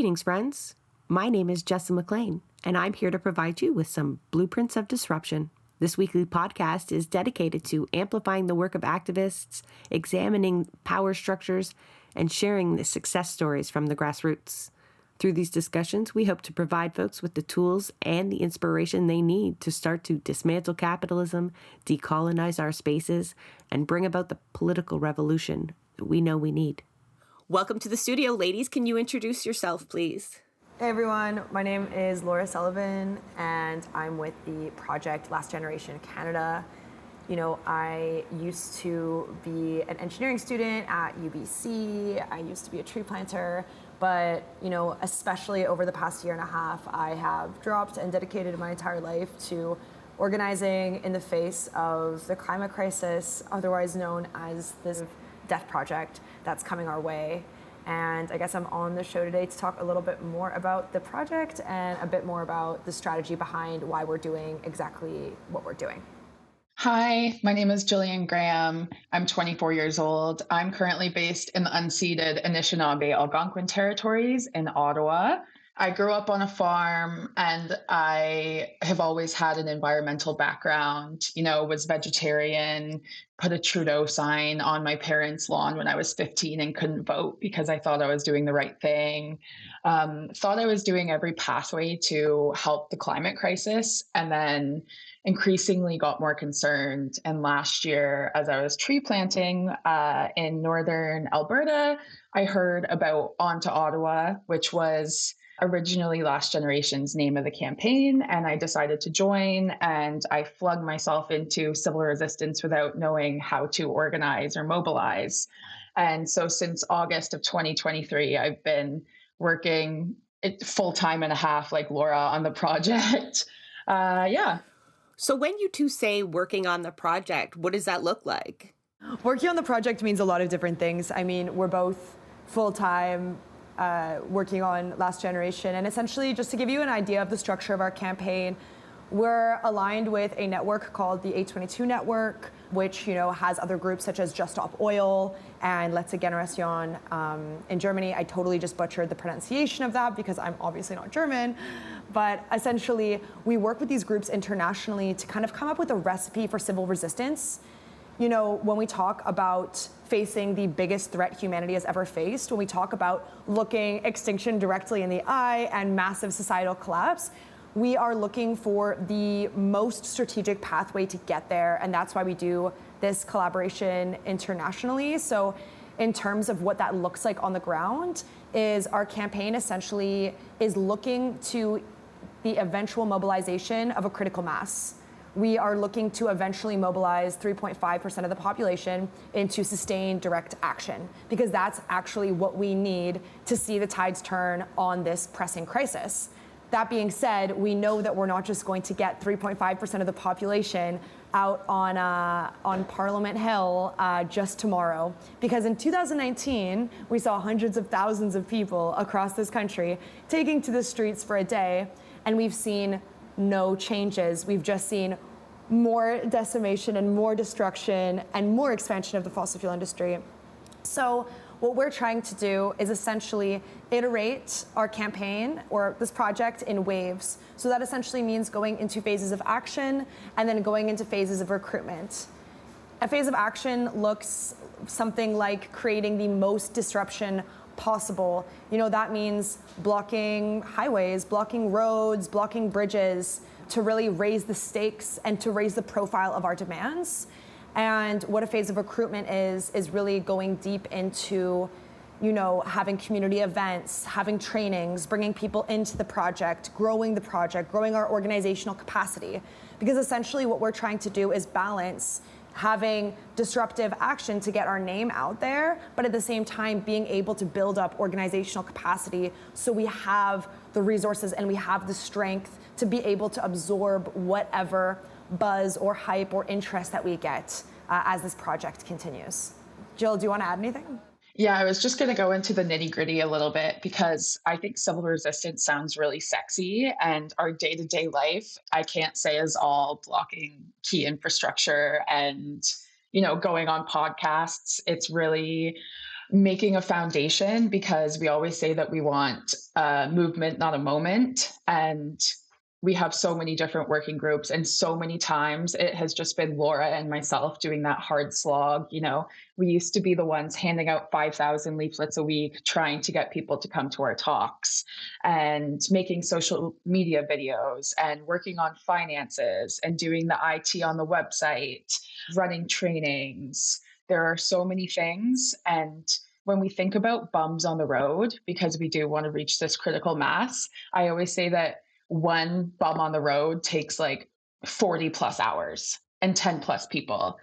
Greetings, friends. My name is Jessa McLean, and I'm here to provide you with some blueprints of disruption. This weekly podcast is dedicated to amplifying the work of activists, examining power structures, and sharing the success stories from the grassroots. Through these discussions, we hope to provide folks with the tools and the inspiration they need to start to dismantle capitalism, decolonize our spaces, and bring about the political revolution that we know we need. Welcome to the studio, ladies. Can you introduce yourself, please? Hey everyone, my name is Laura Sullivan and I'm with the project Last Generation Canada. You know, I used to be an engineering student at UBC. I used to be a tree planter, but you know, especially over the past year and a half, I have dropped and dedicated my entire life to organizing in the face of the climate crisis, otherwise known as this death project that's coming our way. And I guess I'm on the show today to talk a little bit more about the project and a bit more about the strategy behind why we're doing exactly what we're doing. Hi, my name is Gillian Graham. I'm 24 years old. I'm currently based in the unceded Anishinaabe Algonquin territories in Ottawa. I grew up on a farm and I have always had an environmental background, was vegetarian, put a Trudeau sign on my parents' lawn when I was 15 and couldn't vote because I thought I was doing the right thing. Thought I was doing every pathway to help the climate crisis, and then increasingly got more concerned. And last year, as I was tree planting in northern Alberta, I heard about On to Ottawa, which was originally Last Generation's name of the campaign, and I decided to join, and I plugged myself into civil resistance without knowing how to organize or mobilize. And so since August of 2023, I've been working full time and a half like Laura on the project. So when you two say working on the project, what does that look like? Working on the project means a lot of different things. I mean, we're both full-time working on Last Generation. And essentially, just to give you an idea of the structure of our campaign, we're aligned with a network called the A22 Network, which has other groups such as Just Stop Oil and Letzte Generation in Germany. I totally just butchered the pronunciation of that because I'm obviously not German. But essentially, we work with these groups internationally to kind of come up with a recipe for civil resistance. When we talk about facing the biggest threat humanity has ever faced, when we talk about looking extinction directly in the eye and massive societal collapse, we are looking for the most strategic pathway to get there. And that's why we do this collaboration internationally. So in terms of what that looks like on the ground, is our campaign essentially is looking to the eventual mobilization of a critical mass. We are looking to eventually mobilize 3.5% of the population into sustained direct action, because that's actually what we need to see the tides turn on this pressing crisis. That being said, we know that we're not just going to get 3.5% of the population out on Parliament Hill just tomorrow, because in 2019, we saw hundreds of thousands of people across this country taking to the streets for a day, and we've seen no changes. We've just seen more decimation and more destruction and more expansion of the fossil fuel industry. So what we're trying to do is essentially iterate our campaign or this project in waves. So that essentially means going into phases of action and then going into phases of recruitment. A phase of action looks something like creating the most disruption possible. That means blocking highways, blocking roads, blocking bridges to really raise the stakes and to raise the profile of our demands. And what a phase of recruitment is really going deep into, having community events, having trainings, bringing people into the project, growing our organizational capacity. Because essentially what we're trying to do is balance having disruptive action to get our name out there, but at the same time being able to build up organizational capacity so we have the resources and we have the strength to be able to absorb whatever buzz or hype or interest that we get as this project continues. Jill, do you want to add anything? Yeah, I was just going to go into the nitty gritty a little bit because I think civil resistance sounds really sexy, and our day-to-day life, I can't say is all blocking key infrastructure and, going on podcasts. It's really making a foundation, because we always say that we want a movement, not a moment. And we have so many different working groups, and so many times it has just been Laura and myself doing that hard slog. We used to be the ones handing out 5,000 leaflets a week, trying to get people to come to our talks, and making social media videos, and working on finances, and doing the IT on the website, running trainings. There are so many things. And when we think about bums on the road, because we do want to reach this critical mass, I always say that one bum on the road takes like 40 plus hours and 10 plus people.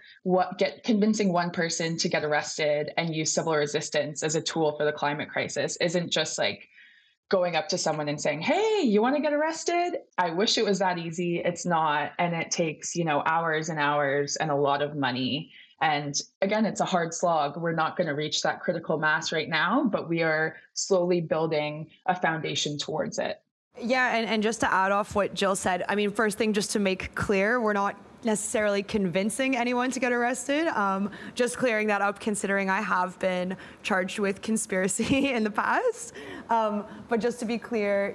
Convincing one person to get arrested and use civil resistance as a tool for the climate crisis isn't just like going up to someone and saying, hey, you want to get arrested? I wish it was that easy. It's not. And it takes, hours and hours and a lot of money. And again, it's a hard slog. We're not going to reach that critical mass right now, but we are slowly building a foundation towards it. Yeah, and just to add off what Jill said, I mean, first thing, just to make clear, we're not necessarily convincing anyone to get arrested. Just clearing that up, considering I have been charged with conspiracy in the past. But just to be clear,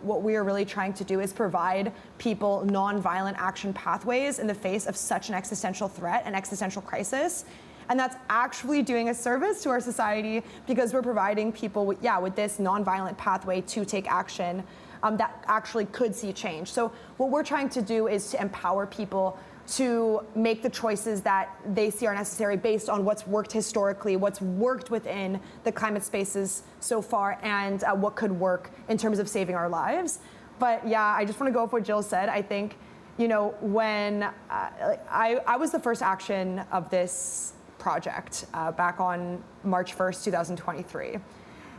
what we are really trying to do is provide people nonviolent action pathways in the face of such an existential threat and existential crisis. And that's actually doing a service to our society, because we're providing people with this nonviolent pathway to take action that actually could see change. So what we're trying to do is to empower people to make the choices that they see are necessary based on what's worked historically, what's worked within the climate spaces so far, and what could work in terms of saving our lives. But yeah, I just want to go off what Jill said. I think, when I was the first action of this project back on March 1st, 2023.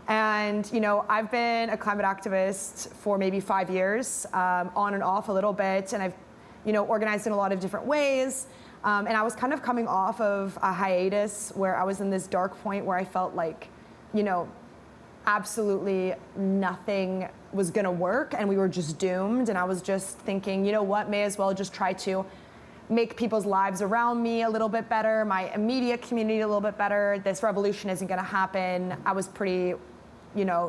And, I've been a climate activist for maybe 5 years, on and off a little bit, and I've, organized in a lot of different ways. And I was kind of coming off of a hiatus where I was in this dark point where I felt like, absolutely nothing was going to work and we were just doomed. And I was just thinking, may as well just try to make people's lives around me a little bit better, my immediate community a little bit better. This revolution isn't going to happen. I was pretty,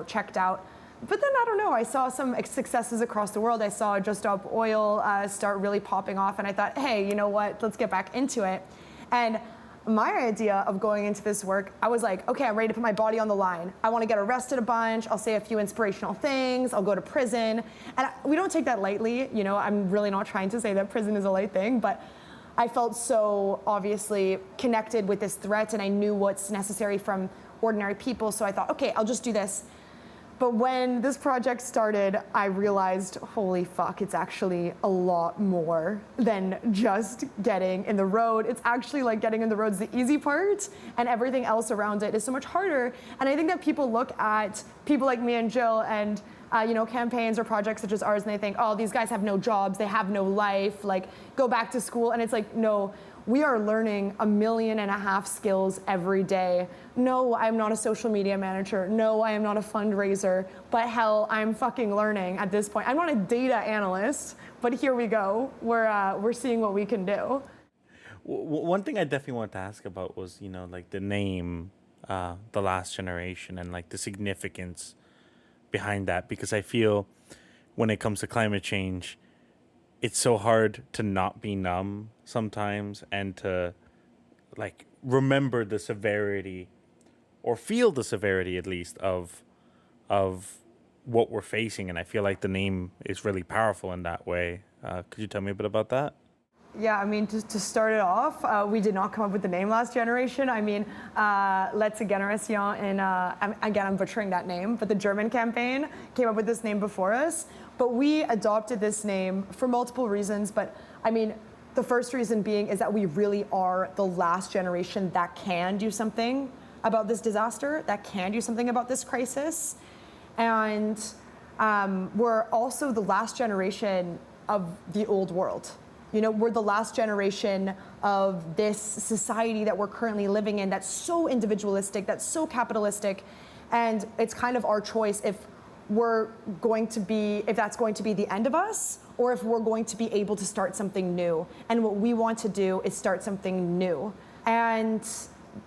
checked out. But then, I don't know, I saw some successes across the world. I saw Just Stop Oil start really popping off, and I thought, hey, you know what, let's get back into it. And my idea of going into this work, I was like, okay, I'm ready to put my body on the line. I want to get arrested a bunch. I'll say a few inspirational things. I'll go to prison. And we don't take that lightly. I'm really not trying to say that prison is a light thing, but I felt so obviously connected with this threat, and I knew what's necessary from ordinary people. So I thought, okay, I'll just do this. But when this project started, I realized, holy fuck, it's actually a lot more than just getting in the road. It's actually like getting in the road's the easy part, and everything else around it is so much harder. And I think that people look at people like me and Jill and campaigns or projects such as ours, and they think, oh, these guys have no jobs, they have no life, like, go back to school. And it's like, no, we are learning 1.5 million skills every day. No, I'm not a social media manager. No, I am not a fundraiser. But hell, I'm fucking learning at this point. I'm not a data analyst, but here we go. We're seeing what we can do. One thing I definitely wanted to ask about was, like the name, The Last Generation, and like the significance behind that, because I feel when it comes to climate change, it's so hard to not be numb sometimes, and to like remember the severity, or feel the severity at least, of what we're facing. And I feel like the name is really powerful in that way. Could you tell me a bit about that? Yeah, I mean, to start it off, we did not come up with the name Last Generation. I mean, Letzte Generation in, again, I'm butchering that name, but the German campaign came up with this name before us. But we adopted this name for multiple reasons. But I mean, the first reason being is that we really are the last generation that can do something about this disaster, that can do something about this crisis. And we're also the last generation of the old world. We're the last generation of this society that we're currently living in that's so individualistic, that's so capitalistic. And it's kind of our choice if that's going to be the end of us, or if we're going to be able to start something new. And what we want to do is start something new. And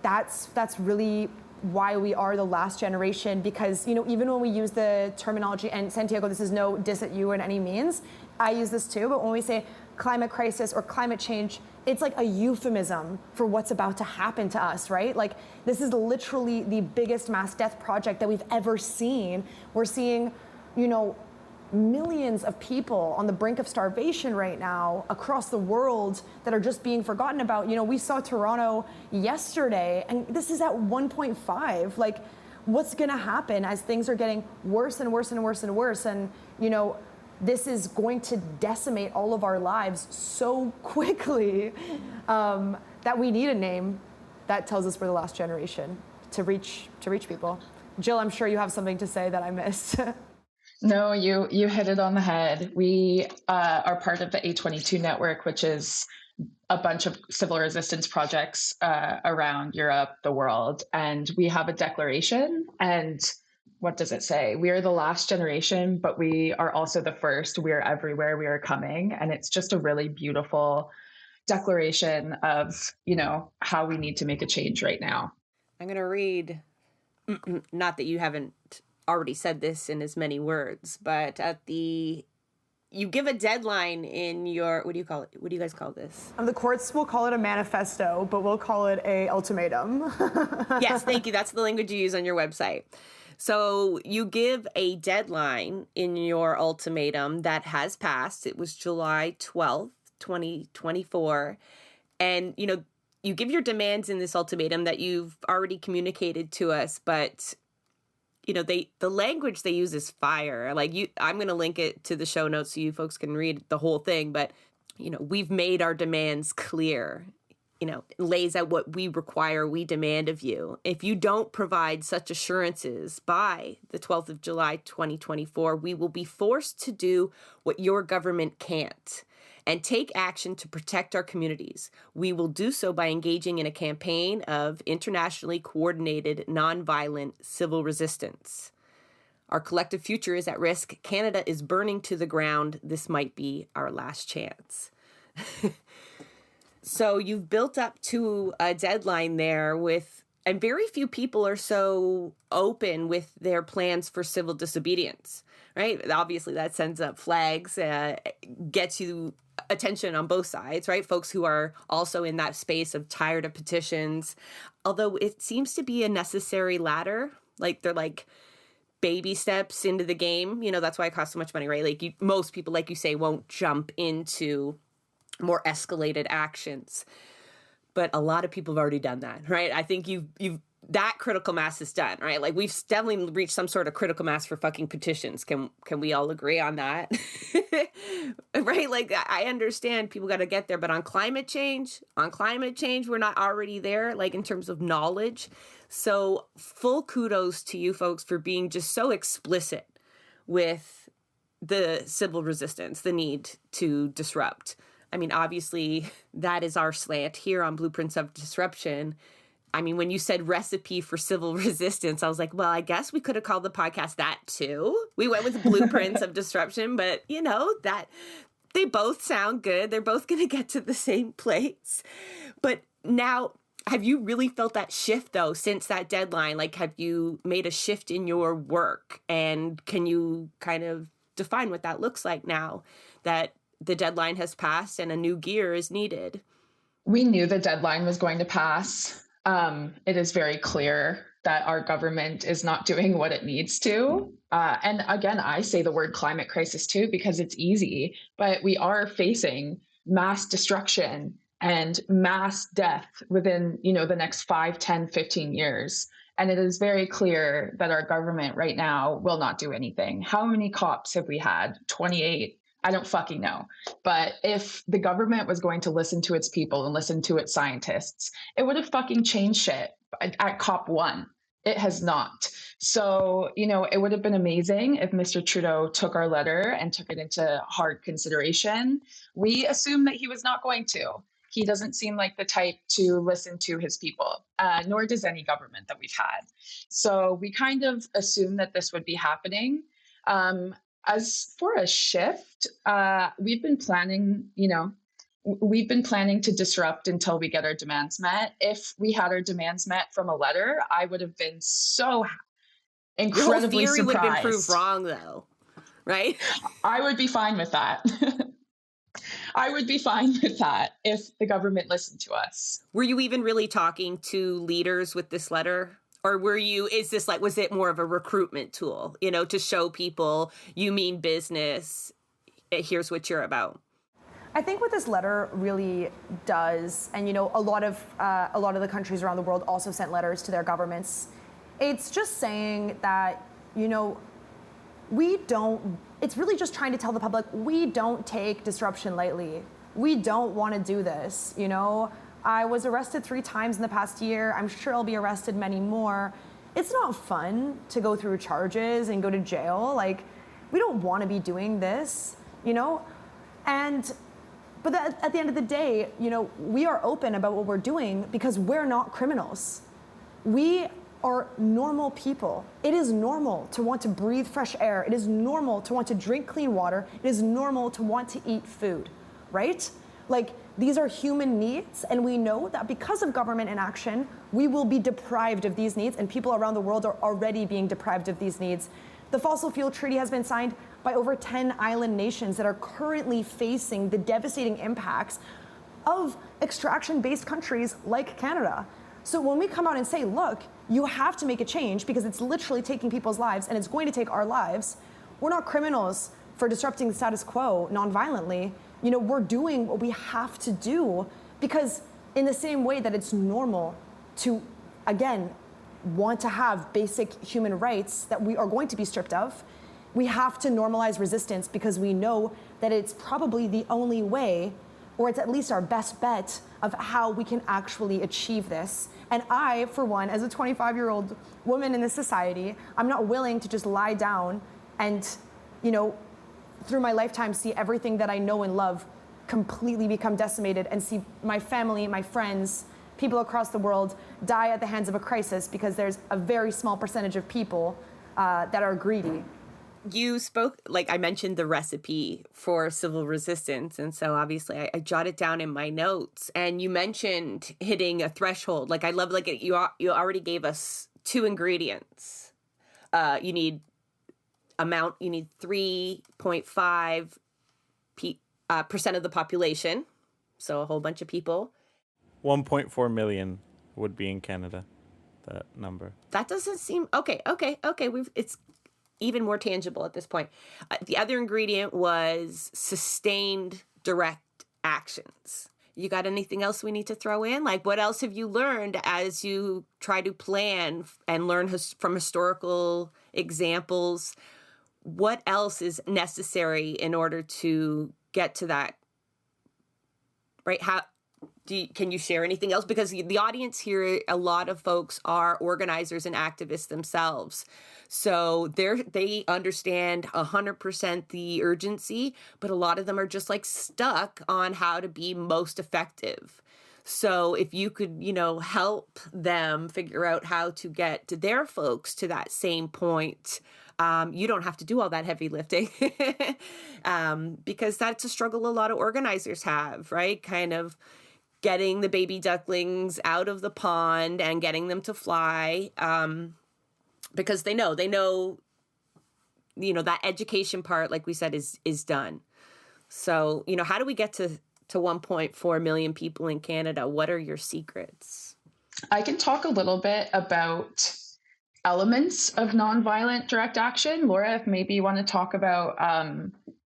that's really why we are the last generation, because, even when we use the terminology, and Santiago, this is no diss at you in any means, I use this too, but when we say climate crisis or climate change, it's like a euphemism for what's about to happen to us, right? Like, this is literally the biggest mass death project that we've ever seen. We're seeing, millions of people on the brink of starvation right now across the world that are just being forgotten about. We saw Toronto yesterday, and this is at 1.5. Like, what's gonna happen as things are getting worse and worse and worse and worse? And, this is going to decimate all of our lives so quickly that we need a name that tells us we're the last generation to reach people. Jill, I'm sure you have something to say that I missed. No, you hit it on the head. We are part of the A22 network, which is a bunch of civil resistance projects around Europe, the world. And we have a declaration. And what does it say? We are the last generation, but we are also the first. We are everywhere. We are coming. And it's just a really beautiful declaration of, how we need to make a change right now. I'm going to read, not that you haven't already said this in as many words, but you give a deadline in your, what do you call it? What do you guys call this? The courts will call it a manifesto, but we'll call it a ultimatum. Yes, thank you. That's the language you use on your website. So you give a deadline in your ultimatum that has passed. It was July 12th, 2024. And, you give your demands in this ultimatum that you've already communicated to us, but the language they use is fire. I'm going to link it to the show notes so you folks can read the whole thing. But, we've made our demands clear. It lays out what we require, we demand of you. If you don't provide such assurances by the 12th of July, 2024, we will be forced to do what your government can't and take action to protect our communities. We will do so by engaging in a campaign of internationally coordinated, nonviolent civil resistance. Our collective future is at risk. Canada is burning to the ground. This might be our last chance. So you've built up to a deadline there and very few people are so open with their plans for civil disobedience, right? Obviously that sends up flags, gets you attention on both sides, right? Folks who are also in that space of tired of petitions, although it seems to be a necessary ladder. Like, they're like baby steps into the game. That's why it costs so much money, right? Like, most people, like you say, won't jump into more escalated actions, but a lot of people have already done that, right? I think you've that critical mass is done, right? Like, we've definitely reached some sort of critical mass for fucking petitions. Can we all agree on that? Right? Like, I understand people got to get there, but on climate change, we're not already there, like, in terms of knowledge. So full kudos to you folks for being just so explicit with the civil resistance, the need to disrupt. I mean, obviously, that is our slant here on Blueprints of Disruption. I mean, when you said recipe for civil resistance, I was like, well, I guess we could have called the podcast that too. We went with Blueprints of Disruption, but that they both sound good. They're both going to get to the same place. But now, have you really felt that shift though, since that deadline? Like, have you made a shift in your work? And can you kind of define what that looks like now that the deadline has passed and a new gear is needed? We knew the deadline was going to pass. It is very clear that our government is not doing what it needs to. And again, I say the word climate crisis too, because it's easy, but we are facing mass destruction and mass death within, the next 5, 10, 15 years. And it is very clear that our government right now will not do anything. How many COPs have we had? 28. I don't fucking know. But if the government was going to listen to its people and listen to its scientists, it would have fucking changed shit at COP1. It has not. So, it would have been amazing if Mr. Trudeau took our letter and took it into hard consideration. We assumed that he was not going to. He doesn't seem like the type to listen to his people, nor does any government that we've had. So we kind of assumed that this would be happening. As for a shift, we've been planning, we've been planning to disrupt until we get our demands met. If we had our demands met from a letter, I would have been so Your whole incredibly theory would have been proved surprised. wrong, though, right? I would be fine with that. I would be fine with that if the government listened to us. Were you even really talking to leaders with this letter? Or was it more of a recruitment tool, to show people you mean business? Here's what you're about. I think what this letter really does, and a lot of the countries around the world also sent letters to their governments. It's just saying that, it's really just trying to tell the public, we don't take disruption lightly. We don't want to do this, I was arrested 3 times in the past year. I'm sure I'll be arrested many more. It's not fun to go through charges and go to jail. Like, we don't want to be doing this, But at the end of the day, we are open about what we're doing because we're not criminals. We are normal people. It is normal to want to breathe fresh air. It is normal to want to drink clean water. It is normal to want to eat food, right? Like, these are human needs, and we know that because of government inaction, we will be deprived of these needs, and people around the world are already being deprived of these needs. The fossil fuel treaty has been signed by over 10 island nations that are currently facing the devastating impacts of extraction-based countries like Canada. So when we come out and say, look, you have to make a change because it's literally taking people's lives and it's going to take our lives, we're not criminals for disrupting the status quo nonviolently. We're doing what we have to do because in the same way that it's normal to, again, want to have basic human rights that we are going to be stripped of, we have to normalize resistance because we know that it's probably the only way, or it's at least our best bet of how we can actually achieve this. And I, for one, as a 25-year-old woman in this society, I'm not willing to just lie down and, through my lifetime, see everything that I know and love completely become decimated and see my family, my friends, people across the world die at the hands of a crisis because there's a very small percentage of people that are greedy. You spoke, like I mentioned, the recipe for civil resistance. And so obviously I jotted down in my notes, and you mentioned hitting a threshold. Like, I love, like, you already gave us 2 ingredients. You need 3.5% of the population. So a whole bunch of people. 1.4 million would be in Canada, that number. That doesn't seem okay. It's even more tangible at this point. The other ingredient was sustained direct actions. You got anything else we need to throw in? Like, what else have you learned as you try to plan and learn from historical examples? What else is necessary in order to get to that? Right? Can you share anything else? Because the audience here, a lot of folks are organizers and activists themselves. So they understand 100% the urgency, but a lot of them are just like stuck on how to be most effective. So if you could, help them figure out how to get to their folks to that same point, you don't have to do all that heavy lifting because that's a struggle a lot of organizers have, right? Kind of getting the baby ducklings out of the pond and getting them to fly, because they know, that education part, like we said, is done. So, how do we get to 1.4 million people in Canada? What are your secrets? I can talk a little bit about elements of nonviolent direct action. Laura, if maybe you want to talk about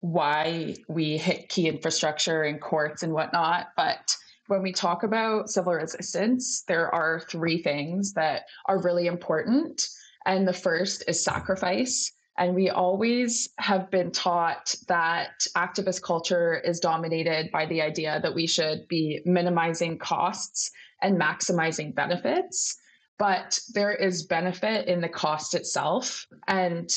why we hit key infrastructure and courts and whatnot. But when we talk about civil resistance, there are 3 things that are really important. And the first is sacrifice. And we always have been taught that activist culture is dominated by the idea that we should be minimizing costs and maximizing benefits. But there is benefit in the cost itself. And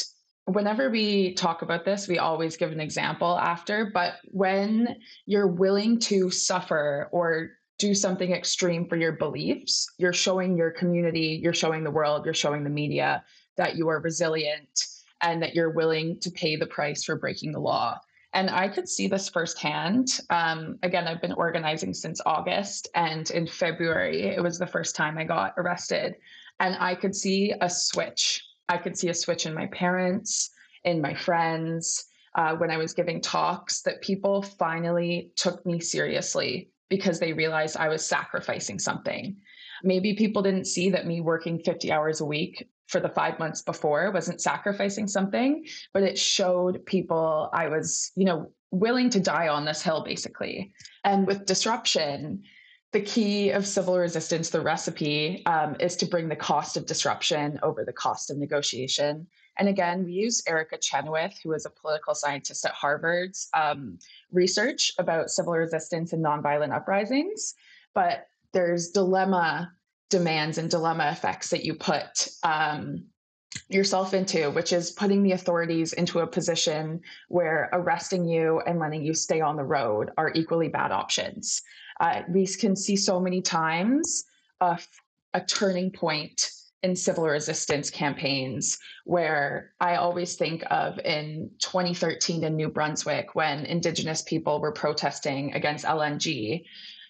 whenever we talk about this, we always give an example after. But when you're willing to suffer or do something extreme for your beliefs, you're showing your community, you're showing the world, you're showing the media that you are resilient and that you're willing to pay the price for breaking the law. And I could see this firsthand. Again, I've been organizing since August, and in February, it was the first time I got arrested. And I could see a switch. I could see a switch in my parents, in my friends, when I was giving talks, that people finally took me seriously because they realized I was sacrificing something. Maybe people didn't see that me working 50 hours a week for the 5 months before wasn't sacrificing something, but it showed people I was, willing to die on this hill, basically. And with disruption, the key of civil resistance, the recipe, is to bring the cost of disruption over the cost of negotiation. And again, we use Erica Chenoweth, who is a political scientist at Harvard's research about civil resistance and nonviolent uprisings. But there's dilemma demands and dilemma effects that you put yourself into, which is putting the authorities into a position where arresting you and letting you stay on the road are equally bad options. We can see so many times a turning point in civil resistance campaigns, where I always think of in 2013 in New Brunswick, when Indigenous people were protesting against LNG.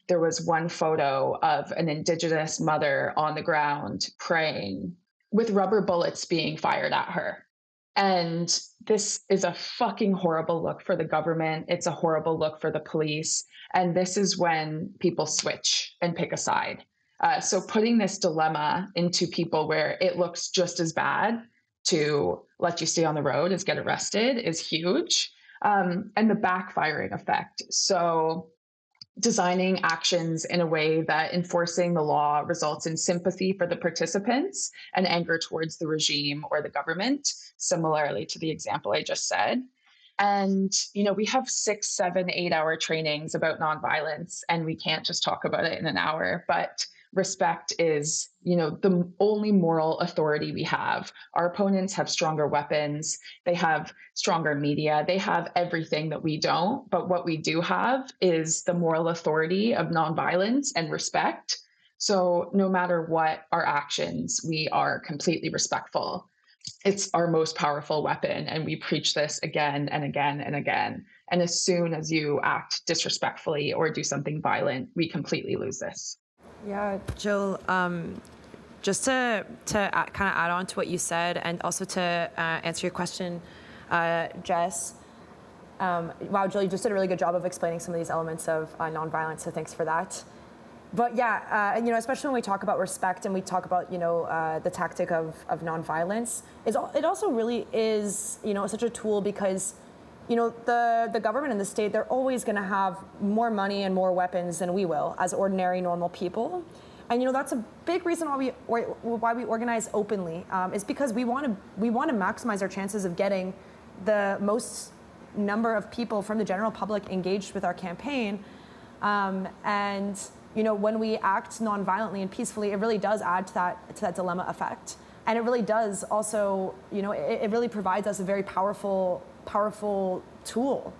There was one photo of an Indigenous mother on the ground praying with rubber bullets being fired at her. And this is a fucking horrible look for the government. It's a horrible look for the police. And this is when people switch and pick a side. So putting this dilemma into people where it looks just as bad to let you stay on the road as get arrested is huge. And the backfiring effect. So designing actions in a way that enforcing the law results in sympathy for the participants and anger towards the regime or the government, similarly to the example I just said. And, we have 6, 7, 8-hour trainings about nonviolence, and we can't just talk about it in an hour, but respect is, the only moral authority we have. Our opponents have stronger weapons. They have stronger media. They have everything that we don't. But what we do have is the moral authority of nonviolence and respect. So no matter what our actions, we are completely respectful. It's our most powerful weapon. And we preach this again and again and again. And as soon as you act disrespectfully or do something violent, we completely lose this. Yeah, Jill, just to kind of add on to what you said, and also to answer your question, Jess, wow, Jill, you just did a really good job of explaining some of these elements of nonviolence, so thanks for that. But yeah, especially when we talk about respect and we talk about, the tactic of nonviolence, it also really is, such a tool because the government and the state, they're always going to have more money and more weapons than we will as ordinary, normal people. And that's a big reason why we organize openly, is because we want to maximize our chances of getting the most number of people from the general public engaged with our campaign. And when we act non-violently and peacefully, it really does add to that dilemma effect. And it really does also, it really provides us a very powerful tool.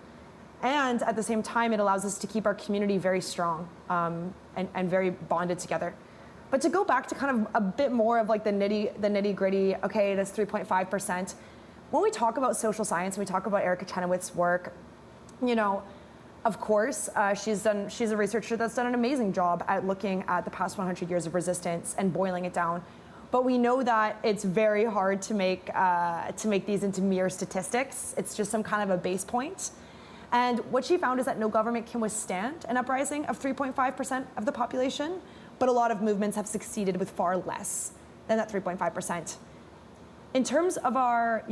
And at the same time, it allows us to keep our community very strong and very bonded together. But to go back to kind of a bit more of like the nitty gritty, okay, that's 3.5%. When we talk about social science, and we talk about Erica Chenoweth's work, of course, she's a researcher that's done an amazing job at looking at the past 100 years of resistance and boiling it down. But we know that it's very hard to make these into mere statistics. It's just some kind of a base point. And what she found is that no government can withstand an uprising of 3.5% of the population, but a lot of movements have succeeded with far less than that 3.5%. In terms of our,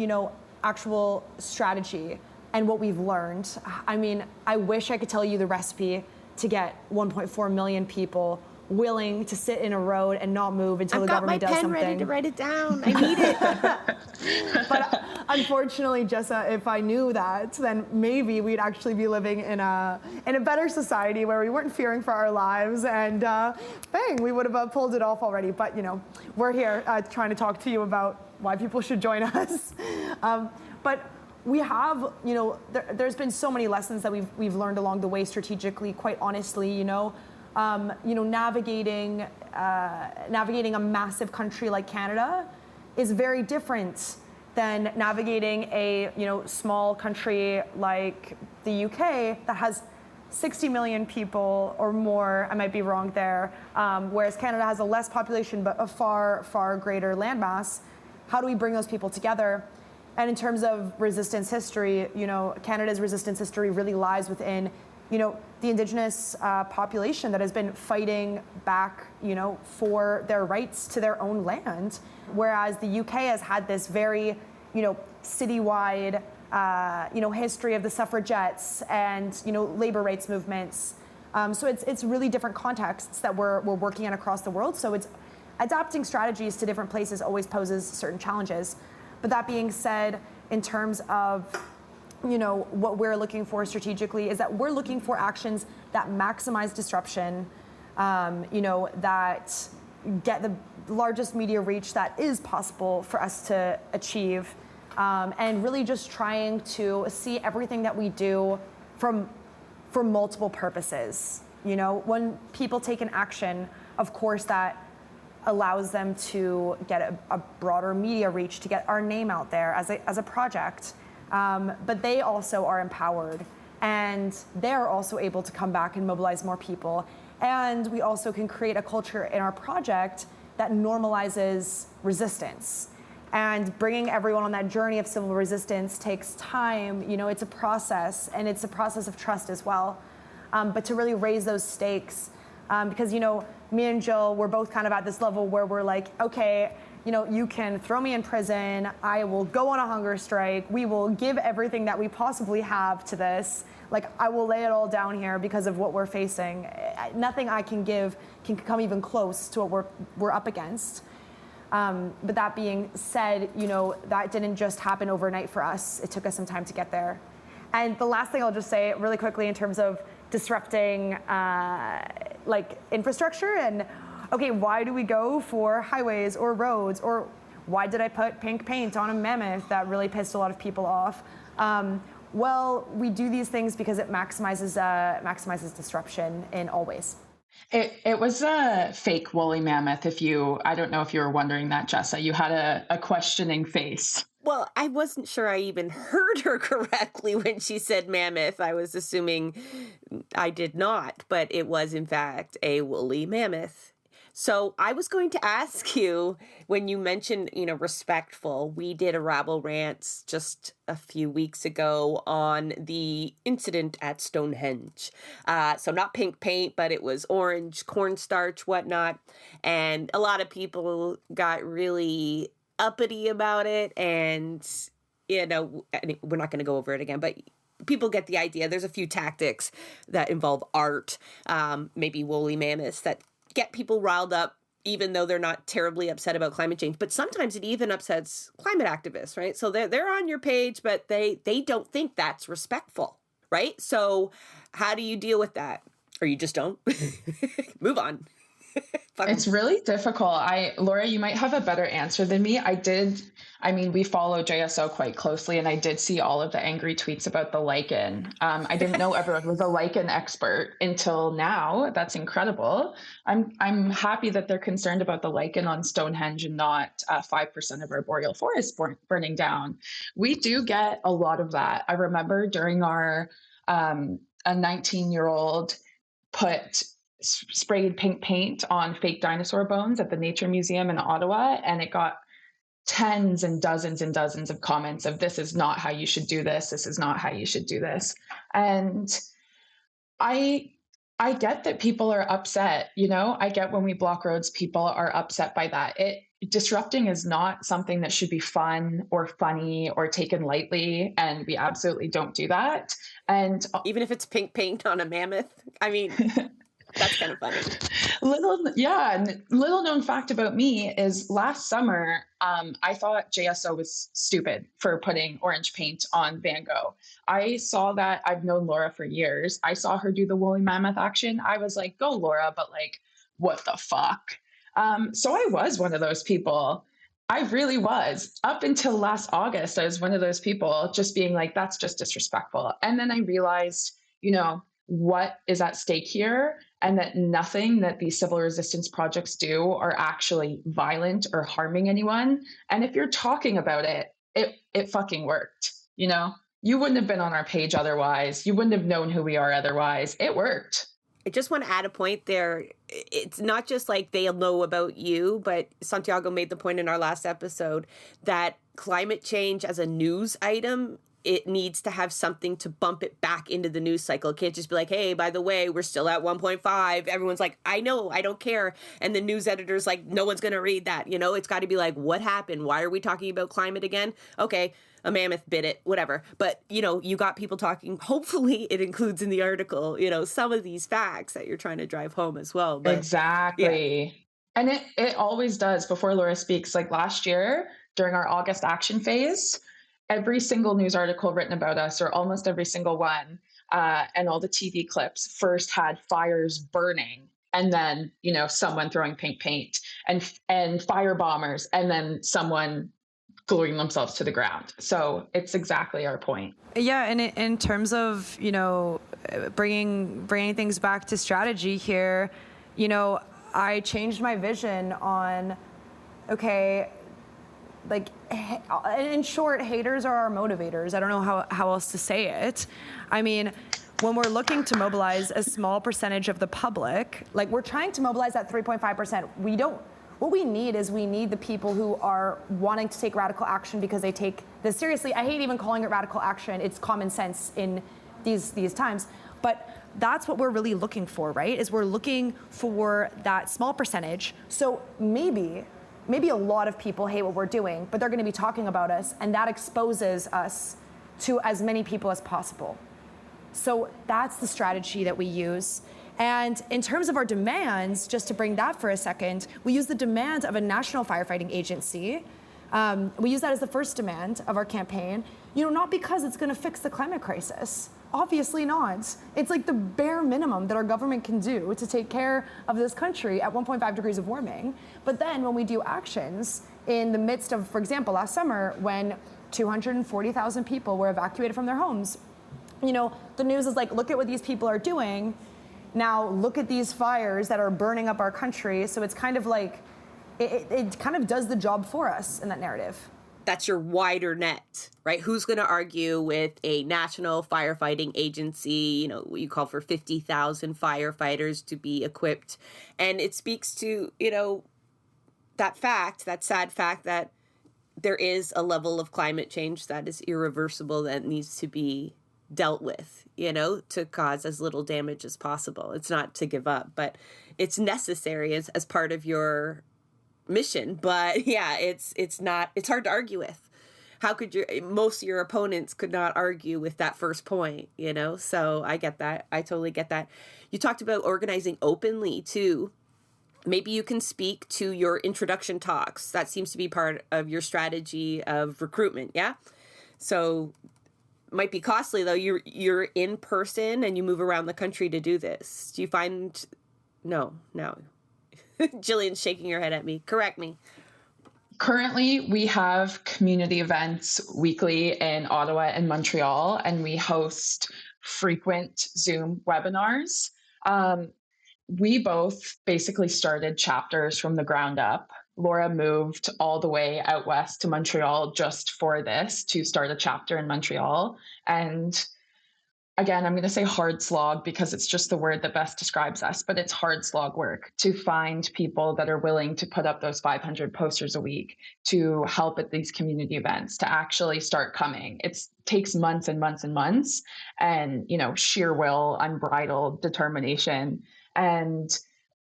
actual strategy and what we've learned, I wish I could tell you the recipe to get 1.4 million people willing to sit in a road and not move until the government does something. I've got my pen ready to write it down. I need it. But unfortunately, Jessa, if I knew that, then maybe we'd actually be living in a better society where we weren't fearing for our lives, and bang, we would have pulled it off already. But we're here trying to talk to you about why people should join us. But we have, there's been so many lessons that we've learned along the way strategically. Quite honestly, navigating a massive country like Canada is very different than navigating a small country like the the UK that has 60 million people or more, I might be wrong there, whereas Canada has a less population but a far, far greater landmass. How do we bring those people together? And in terms of resistance history, Canada's resistance history really lies within, the Indigenous population that has been fighting back, for their rights to their own land, whereas the UK has had this very, citywide, history of the suffragettes and, labor rights movements. So it's really different contexts that we're working in across the world. So it's adapting strategies to different places always poses certain challenges. But that being said, in terms of what we're looking for strategically is that we're looking for actions that maximize disruption, that get the largest media reach that is possible for us to achieve, and really just trying to see everything that we do for multiple purposes. When people take an action, of course that allows them to get a broader media reach, to get our name out there as a project. But they also are empowered, and they're also able to come back and mobilize more people. And we also can create a culture in our project that normalizes resistance. And bringing everyone on that journey of civil resistance takes time. It's a process, and it's a process of trust as well. But to really raise those stakes, because, me and Jill, we're both kind of at this level where we're like, okay, you can throw me in prison, I will go on a hunger strike, we will give everything that we possibly have to this. Like, I will lay it all down here because of what we're facing. Nothing I can give can come even close to what we're up against. But that being said, that didn't just happen overnight for us. It took us some time to get there. And the last thing I'll just say really quickly in terms of disrupting infrastructure and, okay, why do we go for highways or roads, or why did I put pink paint on a mammoth? That really pissed a lot of people off. Well, we do these things because it maximizes disruption in all ways. It was a fake woolly mammoth. I don't know if you were wondering that, Jessa. You had a questioning face. Well, I wasn't sure I even heard her correctly when she said mammoth. I was assuming I did not, but it was in fact a woolly mammoth. So I was going to ask you, when you mentioned, respectful, we did a Rabble Rants just a few weeks ago on the incident at Stonehenge. So not pink paint, but it was orange cornstarch, whatnot. And a lot of people got really uppity about it. And, we're not going to go over it again, but people get the idea. There's a few tactics that involve art, maybe woolly mammoths, that get people riled up, even though they're not terribly upset about climate change. But sometimes it even upsets climate activists, right? So they're on your page, but they don't think that's respectful, right? So how do you deal with that? Or you just don't? Move on. It's really difficult. Laura, you might have a better answer than me. We follow JSO quite closely, and I did see all of the angry tweets about the lichen. I didn't know everyone was a lichen expert until now. That's incredible. I'm happy that they're concerned about the lichen on Stonehenge and not 5% of our boreal forest burning down. We do get a lot of that. I remember during our a 19-year-old sprayed pink paint on fake dinosaur bones at the Nature Museum in Ottawa, and it got tens and dozens of comments of, this is not how you should do this. This is not how you should do this. And I get that people are upset. I get when we block roads, people are upset by that. Disrupting is not something that should be fun or funny or taken lightly. And we absolutely don't do that. And even if it's pink paint on a mammoth, that's kind of funny. Little known fact about me is last summer, I thought JSO was stupid for putting orange paint on Van Gogh. I saw that. I've known Laura for years. I saw her do the woolly mammoth action. I was like, go Laura, but what the fuck? So I was one of those people. I really was. Up until last August, I was one of those people just being like, that's just disrespectful. And then I realized, what is at stake here, and that nothing that these civil resistance projects do are actually violent or harming anyone. And if you're talking about it, it fucking worked. You wouldn't have been on our page otherwise. You wouldn't have known who we are otherwise. It worked. I just want to add a point there. It's not just like they'll know about you, but Santiago made the point in our last episode that climate change as a news item, it needs to have something to bump it back into the news cycle. It can't just be like, hey, by the way, we're still at 1.5. Everyone's like, I know, I don't care. And the news editor's like, no one's going to read that. You know, it's got to be like, what happened? Why are we talking about climate again? Okay, a mammoth bit it, whatever. But, you know, you got people talking. Hopefully it includes in the article, you know, some of these facts that you're trying to drive home as well. But, Exactly. Yeah. And it always does. Before Laura speaks, like last year during our August action phase, every single news article written about us, or almost every single one, and all the TV clips first had fires burning, and then, you know, someone throwing pink paint, and fire bombers, and then someone gluing themselves to the ground. So it's exactly our point. Yeah, and in terms of, you know, bringing things back to strategy here, you know, I changed my vision on, okay, like, in short, haters are our motivators. I don't know how else to say it. I mean, when we're looking to mobilize a small percentage of the public, like we're trying to mobilize that 3.5%, what we need the people who are wanting to take radical action because they take this seriously. I hate even calling it radical action. It's common sense in these times. But that's what we're really looking for, right? Is we're looking for that small percentage. So maybe a lot of people hate what we're doing, but they're going to be talking about us, and that exposes us to as many people as possible. So that's the strategy that we use. And in terms of our demands, just to bring that for a second, we use the demand of a national firefighting agency. We use that as the first demand of our campaign, you know, not because it's going to fix the climate crisis. Obviously not. It's like the bare minimum that our government can do to take care of this country at 1.5 degrees of warming. But then when we do actions in the midst of, for example, last summer when 240,000 people were evacuated from their homes, you know, the news is like, look at what these people are doing. Now look at these fires that are burning up our country. So it's kind of like, it kind of does the job for us in that narrative. That's your wider net, right? Who's going to argue with a national firefighting agency? You know, you call for 50,000 firefighters to be equipped. And it speaks to, you know, that sad fact that there is a level of climate change that is irreversible that needs to be dealt with, you know, to cause as little damage as possible. It's not to give up, but it's necessary as part of your mission. But yeah, it's hard to argue with. How could most of your opponents could not argue with that first point, you know? So I get that. I totally get that. You talked about organizing openly too. Maybe you can speak to your introduction talks. That seems to be part of your strategy of recruitment. Yeah. So might be costly though. You're in person and you move around the country to do this. Do you find, no. Gillian's shaking her head at me. Correct me. Currently, we have community events weekly in Ottawa and Montreal, and we host frequent Zoom webinars. We both basically started chapters from the ground up. Laura moved all the way out west to Montreal just for this, to start a chapter in Montreal. And again, I'm going to say hard slog because it's just the word that best describes us, but it's hard slog work to find people that are willing to put up those 500 posters a week, to help at these community events, to actually start coming. It takes months and months and months, and, you know, sheer will, unbridled determination. And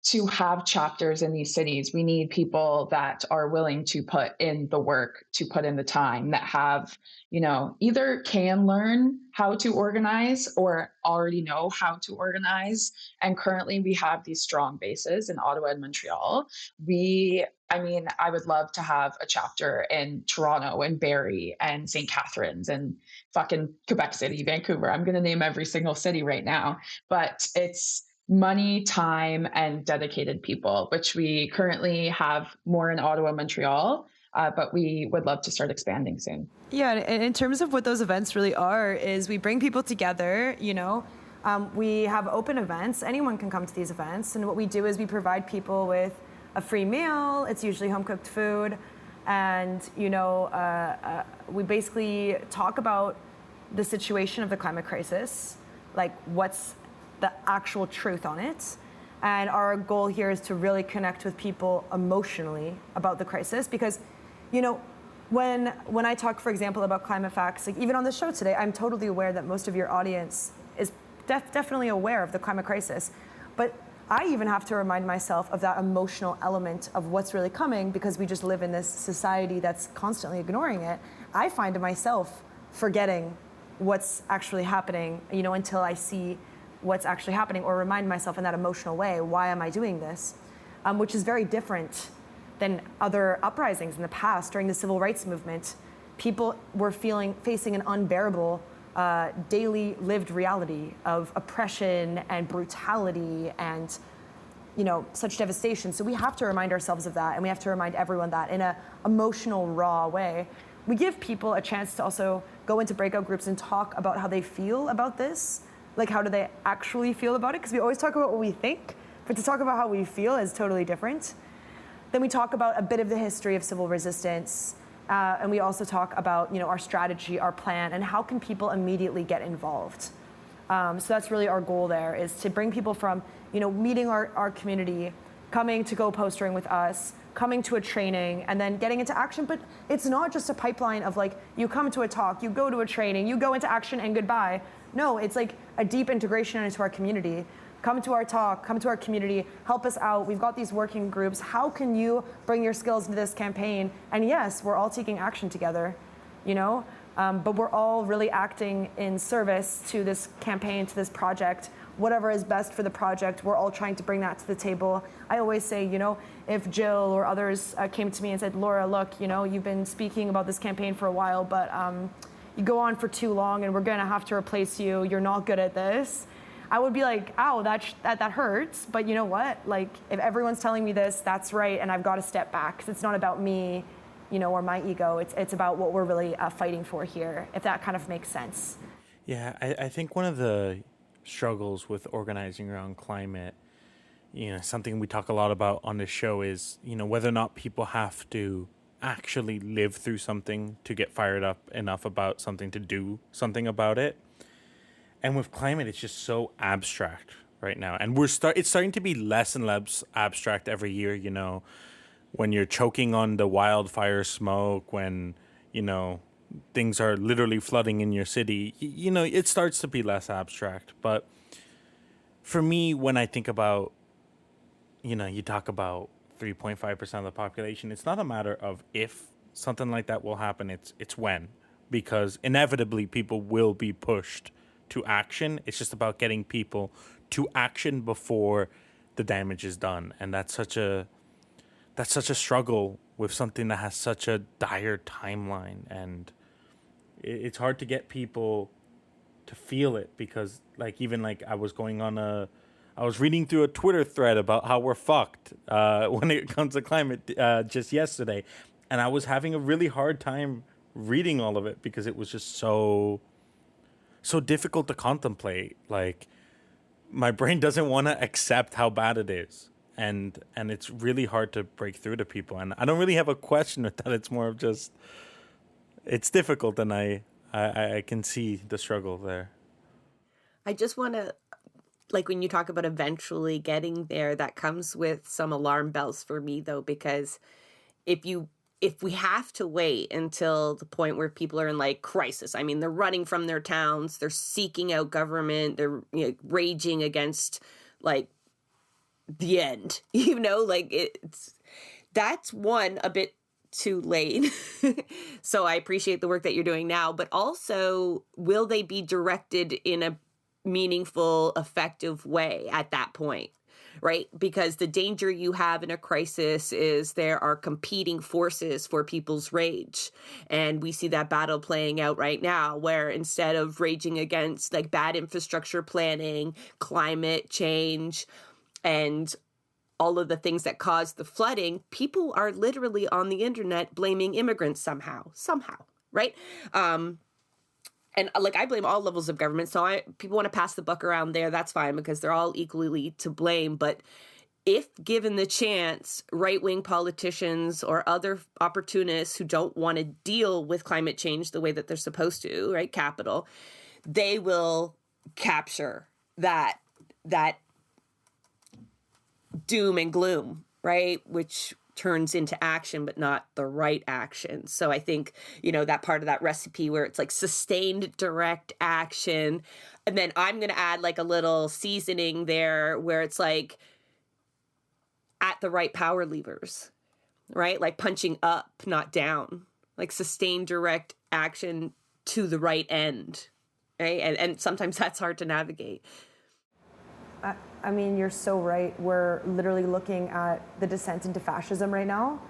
to have chapters in these cities, we need people that are willing to put in the work, to put in the time, that have, you know, either can learn how to organize or already know how to organize. And currently we have these strong bases in Ottawa and Montreal. I would love to have a chapter in Toronto and Barrie and St. Catharines and fucking Quebec City, Vancouver. I'm going to name every single city right now, but it's money, time, and dedicated people, which we currently have more in Ottawa, Montreal, but we would love to start expanding soon. Yeah, and in terms of what those events really are, is we bring people together, you know, we have open events, anyone can come to these events, and what we do is we provide people with a free meal, it's usually home-cooked food, and, you know, we basically talk about the situation of the climate crisis, like what's the actual truth on it. And our goal here is to really connect with people emotionally about the crisis, because, when I talk, for example, about climate facts, like even on the show today, I'm totally aware that most of your audience is definitely aware of the climate crisis. But I even have to remind myself of that emotional element of what's really coming, because we just live in this society that's constantly ignoring it. I find myself forgetting what's actually happening, until I see what's actually happening, or remind myself in that emotional way, why am I doing this? Which is very different than other uprisings in the past. During the civil rights movement, people were facing an unbearable daily lived reality of oppression and brutality and such devastation. So we have to remind ourselves of that, and we have to remind everyone that in an emotional, raw way. We give people a chance to also go into breakout groups and talk about how they feel about this, like how do they actually feel about it, because we always talk about what we think, but to talk about how we feel is totally different. Then we talk about a bit of the history of civil resistance, and we also talk about our strategy, our plan, and how can people immediately get involved. So that's really our goal there, is to bring people from meeting our community, coming to go postering with us, coming to a training, and then getting into action. But it's not just a pipeline of like, you come to a talk, you go to a training, you go into action and goodbye. No, it's like a deep integration into our community. Come to our talk, come to our community, help us out. We've got these working groups. How can you bring your skills into this campaign? And yes, we're all taking action together, but we're all really acting in service to this campaign, to this project. Whatever is best for the project, we're all trying to bring that to the table. I always say, if Jill or others came to me and said, Laura, look, you've been speaking about this campaign for a while, but you go on for too long and we're gonna have to replace you. You're not good at this. I would be like, ow, that hurts. But you know what? Like, if everyone's telling me this, that's right, and I've got to step back, because it's not about me, or my ego. It's about what we're really fighting for here, if that kind of makes sense. Yeah, I think one of the struggles with organizing around climate, something we talk a lot about on this show is, whether or not people have to actually live through something to get fired up enough about something to do something about it. And with climate, it's just so abstract right now. And it's starting to be less and less abstract every year, when you're choking on the wildfire smoke, when, things are literally flooding in your city, it starts to be less abstract. But for me, when I think about, you talk about 3.5% of the population, it's not a matter of if something like that will happen, it's when. Because inevitably people will be pushed to action. It's just about getting people to action before the damage is done. And that's such a struggle with something that has such a dire timeline, and it's hard to get people to feel it, because I was reading through a Twitter thread about how we're fucked when it comes to climate just yesterday, and I was having a really hard time reading all of it because it was just so difficult to contemplate. Like, my brain doesn't want to accept how bad it is. And it's really hard to break through to people. And I don't really have a question with that. It's more of just, it's difficult, and I can see the struggle there. I just want to, when you talk about eventually getting there, that comes with some alarm bells for me, though, because if we have to wait until the point where people are in crisis, I mean, they're running from their towns, they're seeking out government, they're raging against the end, that's one, a bit too late. So I appreciate the work that you're doing now, but also, will they be directed in a meaningful, effective way at that point? Right? Because the danger you have in a crisis is there are competing forces for people's rage. And we see that battle playing out right now, where instead of raging against bad infrastructure planning, climate change, and all of the things that caused the flooding, people are literally on the internet blaming immigrants somehow, right? And I blame all levels of government. So people want to pass the buck around there. That's fine, because they're all equally to blame. But if given the chance, right-wing politicians or other opportunists who don't want to deal with climate change the way that they're supposed to, right, capital, they will capture that doom and gloom, right, which turns into action, but not the right action. So I think, that part of that recipe where it's like sustained direct action. And then I'm going to add like a little seasoning there where it's like at the right power levers, right? Like punching up, not down, like sustained direct action to the right end, right? And sometimes that's hard to navigate. I mean, you're so right. We're literally looking at the descent into fascism right now.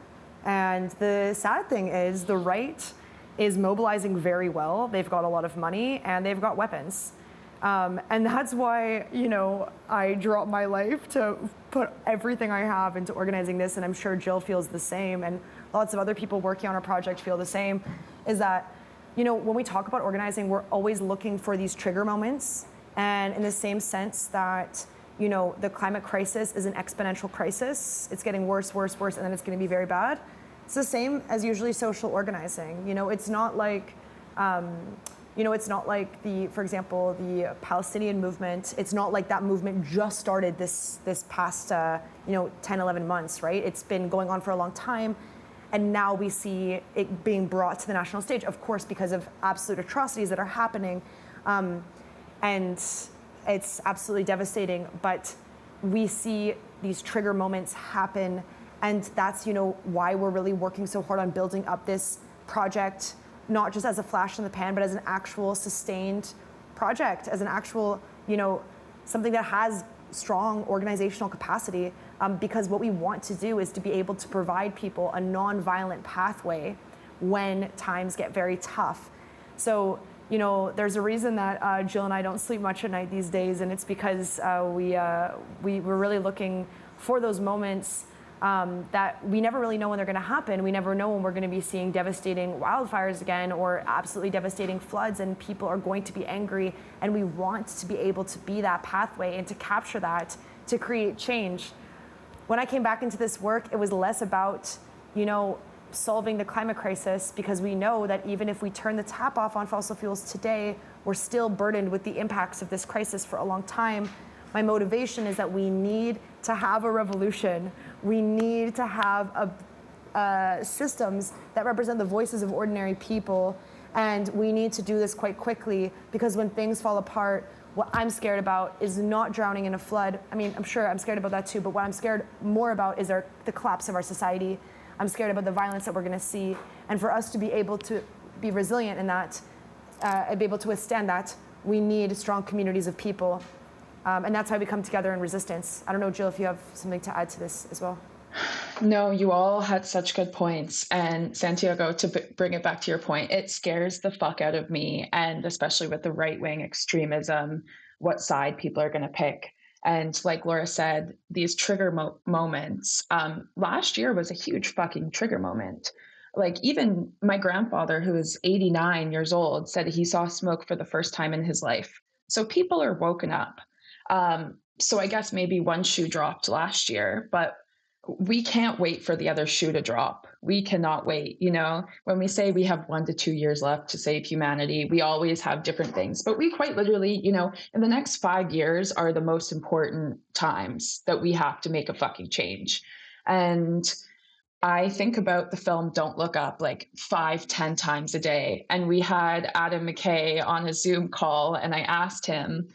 And the sad thing is the right is mobilizing very well. They've got a lot of money and they've got weapons. And that's why, I dropped my life to put everything I have into organizing this. And I'm sure Jill feels the same. And lots of other people working on our project feel the same, is that, when we talk about organizing, we're always looking for these trigger moments. And in the same sense that, the climate crisis is an exponential crisis. It's getting worse, worse, worse, and then it's going to be very bad. It's the same as usually social organizing. It's not like, it's not like for example, the Palestinian movement. It's not like that movement just started this past, 10, 11 months, right? It's been going on for a long time. And now we see it being brought to the national stage, of course, because of absolute atrocities that are happening. And it's absolutely devastating, but we see these trigger moments happen, and that's, why we're really working so hard on building up this project, not just as a flash in the pan, but as an actual sustained project, as an actual, something that has strong organizational capacity, because what we want to do is to be able to provide people a non-violent pathway when times get very tough. So, there's a reason that Jill and I don't sleep much at night these days, and it's because we're really looking for those moments that we never really know when they're going to happen. We never know when we're going to be seeing devastating wildfires again or absolutely devastating floods, and people are going to be angry, and we want to be able to be that pathway and to capture that to create change. When I came back into this work, it was less about, solving the climate crisis, because we know that even if we turn the tap off on fossil fuels today, we're still burdened with the impacts of this crisis for a long time. My motivation is that we need to have a revolution. We need to have systems that represent the voices of ordinary people, and we need to do this quite quickly, because when things fall apart, what I'm scared about is not drowning in a flood. I mean, I'm sure I'm scared about that too, but what I'm scared more about is the collapse of our society. I'm scared about the violence that we're going to see. And for us to be able to be resilient in that, and be able to withstand that, we need strong communities of people. And that's why we come together in resistance. I don't know, Jill, if you have something to add to this as well. No, you all had such good points. And Santiago, to bring it back to your point, it scares the fuck out of me. And especially with the right-wing extremism, what side people are going to pick. And like Laura said, these trigger moments, last year was a huge fucking trigger moment. Like even my grandfather, who is 89 years old, said he saw smoke for the first time in his life. So people are woken up. So I guess maybe one shoe dropped last year, but we can't wait for the other shoe to drop. We cannot wait. When we say we have 1 to 2 years left to save humanity, we always have different things, but we quite literally, in the next 5 years are the most important times that we have to make a fucking change. And I think about the film Don't Look Up like 5-10 times a day. And we had Adam McKay on a Zoom call, and I asked him,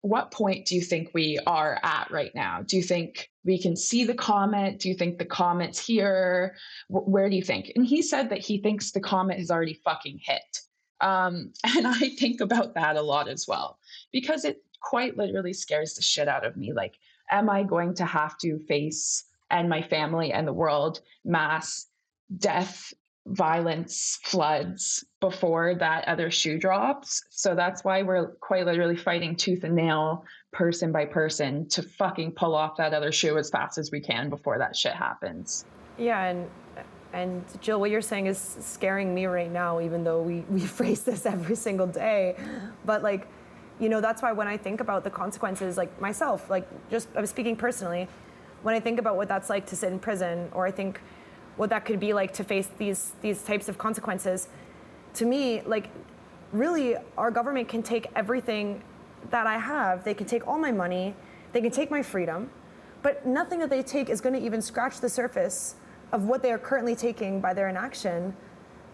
what point do you think we are at right now? Do you think we can see the comet? Do you think the comet's here? Where do you think? And he said that he thinks the comet has already fucking hit. And I think about that a lot as well, because it quite literally scares the shit out of me. Like, am I going to have to face, and my family and the world, mass death, violence, floods before that other shoe drops? So that's why we're quite literally fighting tooth and nail, person by person, to fucking pull off that other shoe as fast as we can before that shit happens. Yeah, and Jill, what you're saying is scaring me right now, even though we face this every single day. But that's why when I think about the consequences, like myself, like just I'm speaking personally, when I think about what that's like to sit in prison, or I think what that could be like to face these types of consequences, to me, like, really, our government can take everything that I have. They can take all my money, they can take my freedom, but nothing that they take is going to even scratch the surface of what they are currently taking by their inaction.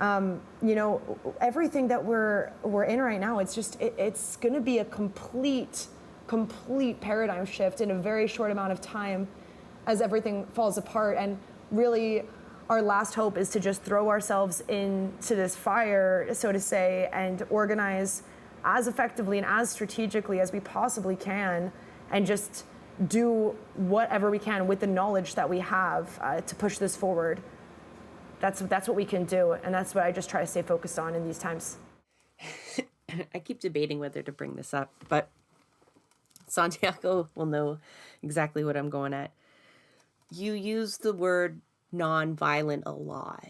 Everything that we're in right now, it's going to be a complete paradigm shift in a very short amount of time as everything falls apart. And really, our last hope is to just throw ourselves into this fire, so to say, and organize as effectively and as strategically as we possibly can, and just do whatever we can with the knowledge that we have to push this forward. That's what we can do, and that's what I just try to stay focused on in these times. I keep debating whether to bring this up, but Santiago will know exactly what I'm going at. You use the word nonviolent a lot,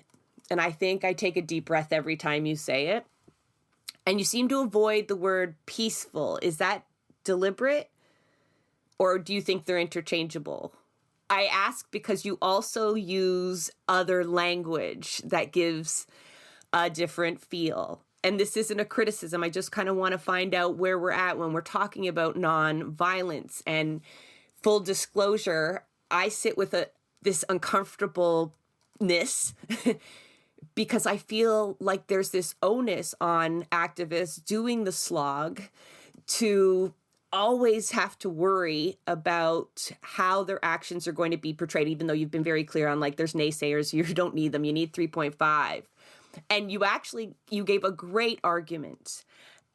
and I think I take a deep breath every time you say it. And you seem to avoid the word peaceful. Is that deliberate? Or do you think they're interchangeable? I ask because you also use other language that gives a different feel. And this isn't a criticism. I just kind of want to find out where we're at when we're talking about nonviolence. And full disclosure, I sit with this uncomfortableness because I feel like there's this onus on activists doing the slog to always have to worry about how their actions are going to be portrayed, even though you've been very clear on, like, there's naysayers, you don't need them, you need 3.5. And you gave a great argument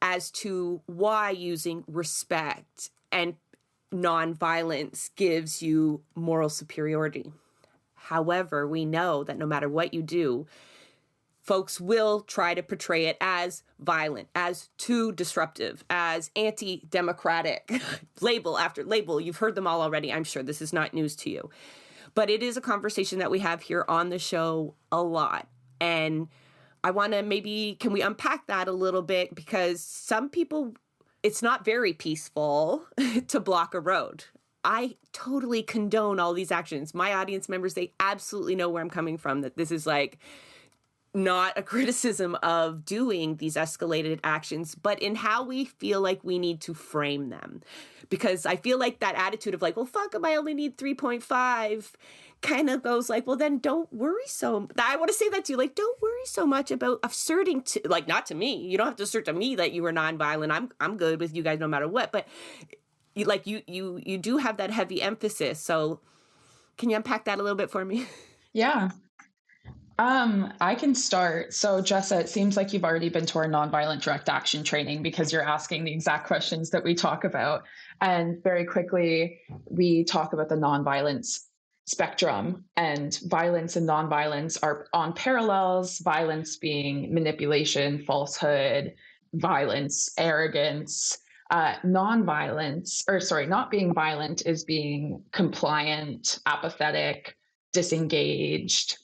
as to why using respect and nonviolence gives you moral superiority. However, we know that no matter what you do, folks will try to portray it as violent, as too disruptive, as anti-democratic, label after label. You've heard them all already. I'm sure this is not news to you. But it is a conversation that we have here on the show a lot. And I want to can we unpack that a little bit? Because some people, it's not very peaceful to block a road. I totally condone all these actions. My audience members, they absolutely know where I'm coming from, that this is like not a criticism of doing these escalated actions, but in how we feel like we need to frame them. Because I feel like that attitude of like, well, fuck them, I only need 3.5 kind of goes like, well, then don't worry so. I want to say that to you, like, don't worry so much about asserting to, like, not to me. You don't have to assert to me that you were nonviolent. I'm good with you guys no matter what. But you do have that heavy emphasis. So can you unpack that a little bit for me? Yeah. I can start. So Jessa, it seems like you've already been to our nonviolent direct action training because you're asking the exact questions that we talk about. And very quickly, we talk about the nonviolence spectrum, and violence and nonviolence are on parallels, violence being manipulation, falsehood, violence, arrogance. Not being violent is being compliant, apathetic, disengaged,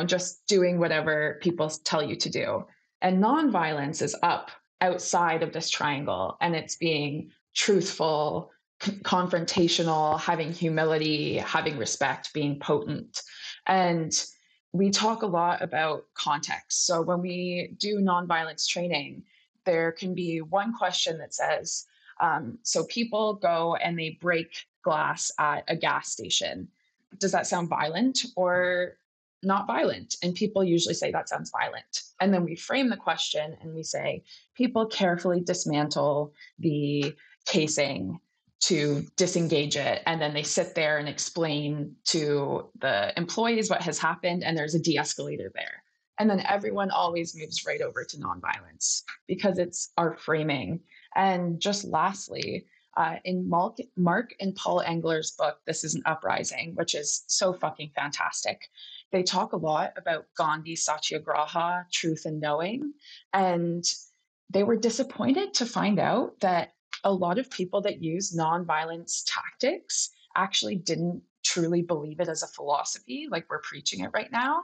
just doing whatever people tell you to do. And nonviolence is up outside of this triangle, and it's being truthful, confrontational, having humility, having respect, being potent. And we talk a lot about context. So when we do nonviolence training, there can be one question that says, so people go and they break glass at a gas station. Does that sound violent or not violent? And people usually say that sounds violent. And then we frame the question and we say, people carefully dismantle the casing to disengage it. And then they sit there and explain to the employees what has happened. And there's a de-escalator there. And then everyone always moves right over to nonviolence because it's our framing. And just lastly, in Mark and Paul Engler's book, This is an Uprising, which is so fucking fantastic, they talk a lot about Gandhi's Satyagraha, truth and knowing. And they were disappointed to find out that a lot of people that use nonviolence tactics actually didn't truly believe it as a philosophy, like we're preaching it right now.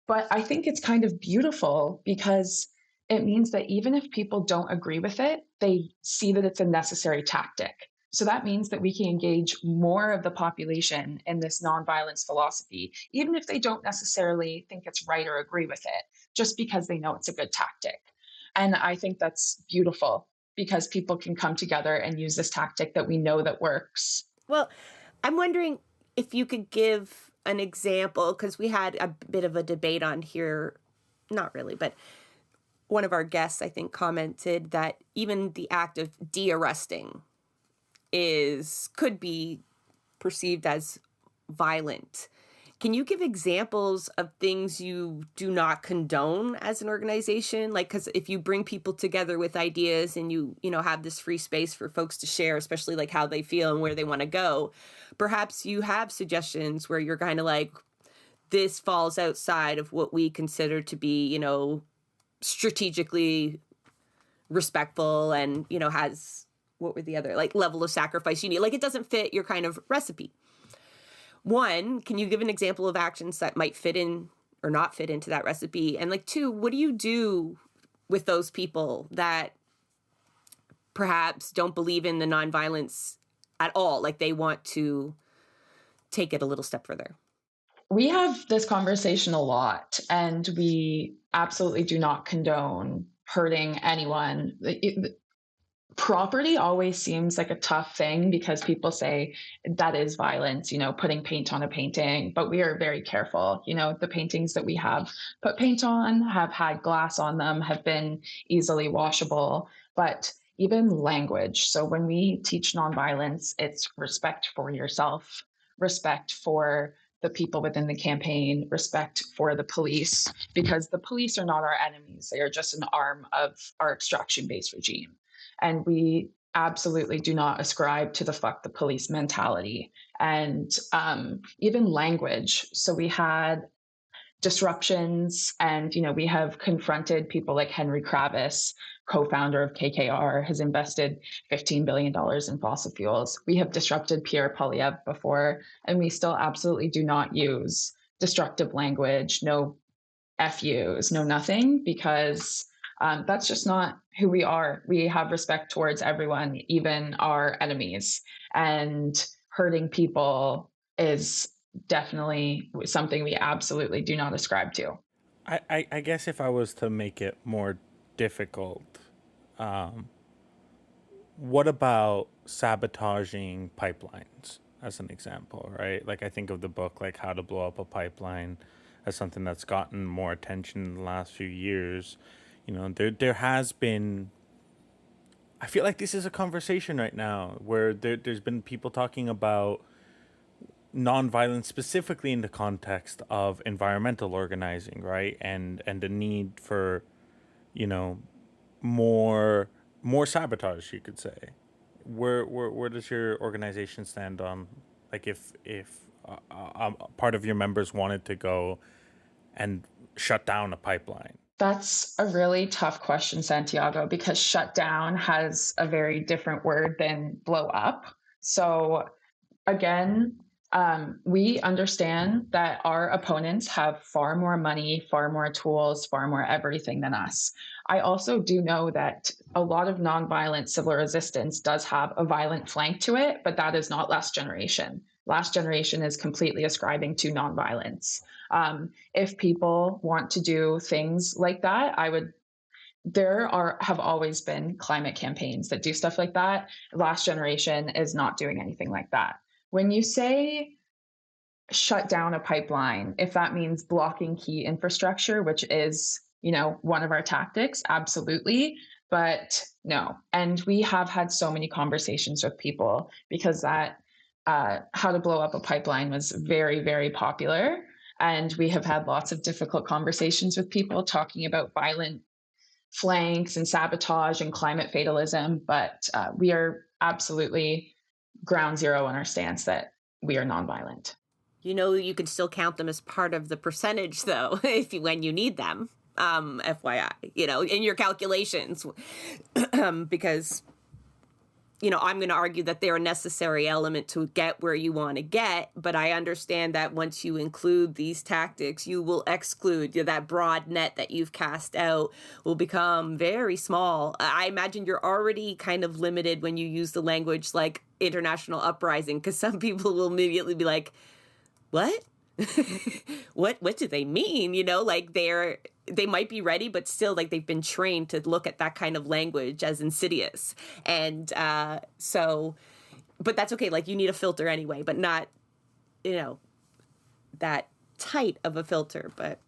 But I think it's kind of beautiful because it means that even if people don't agree with it, they see that it's a necessary tactic. So that means that we can engage more of the population in this nonviolence philosophy, even if they don't necessarily think it's right or agree with it, just because they know it's a good tactic. And I think that's beautiful because people can come together and use this tactic that we know that works. Well, I'm wondering if you could give an example, because we had a bit of a debate on here, not really, but one of our guests, I think, commented that even the act of de-arresting could be perceived as violent. Can you give examples of things you do not condone as an organization? Like, because if you bring people together with ideas and you have this free space for folks to share, especially like how they feel and where they want to go, perhaps you have suggestions where you're kind of like, this falls outside of what we consider to be, strategically respectful and, has, what were the other, like, level of sacrifice you need? Like, it doesn't fit your kind of recipe. One, can you give an example of actions that might fit in or not fit into that recipe? And like, two, what do you do with those people that perhaps don't believe in the nonviolence at all? Like, they want to take it a little step further. We have this conversation a lot, and we absolutely do not condone hurting anyone. Property always seems like a tough thing because people say that is violence, putting paint on a painting, but we are very careful. The paintings that we have put paint on have had glass on them, have been easily washable, but even language. So when we teach nonviolence, it's respect for yourself, respect for the people within the campaign, respect for the police, because the police are not our enemies. They are just an arm of our extraction-based regime. And we absolutely do not ascribe to the fuck the police mentality. And even language. So we had disruptions and, we have confronted people like Henry Kravis, co-founder of KKR, has invested $15 billion in fossil fuels. We have disrupted Pierre Poilievre before, and we still absolutely do not use destructive language, no FUs, no nothing, because that's just not who we are. We have respect towards everyone, even our enemies. And hurting people is definitely something we absolutely do not ascribe to. I guess if I was to make it more difficult, what about sabotaging pipelines as an example, right? Like, I think of the book, like How to Blow Up a Pipeline, as something that's gotten more attention in the last few years. There has been, I feel like this is a conversation right now where there's been people talking about nonviolence specifically in the context of environmental organizing, right? And the need for, more sabotage, you could say. Where does your organization stand on, like, if part of your members wanted to go and shut down a pipeline? That's a really tough question, Santiago, because shut down has a very different word than blow up. So again, we understand that our opponents have far more money, far more tools, far more everything than us. I also do know that a lot of nonviolent civil resistance does have a violent flank to it, but that is not last generation. Last generation is completely ascribing to nonviolence. If people want to do things like that, have always been climate campaigns that do stuff like that. Last generation is not doing anything like that. When you say shut down a pipeline, if that means blocking key infrastructure, which is, one of our tactics, absolutely, but no. And we have had so many conversations with people because that How to Blow Up a Pipeline was very, very popular. And we have had lots of difficult conversations with people talking about violent flanks and sabotage and climate fatalism. But we are absolutely ground zero in our stance that we are nonviolent. You can still count them as part of the percentage, though, when you need them. FYI, in your calculations, because, I'm going to argue that they're a necessary element to get where you want to get. But I understand that once you include these tactics, you will exclude that broad net that you've cast out will become very small. I imagine you're already kind of limited when you use the language like international uprising, because some people will immediately be like, what? what do they mean? Like they might be ready, but still like they've been trained to look at that kind of language as insidious. And but that's okay. Like you need a filter anyway, but not, that tight of a filter. But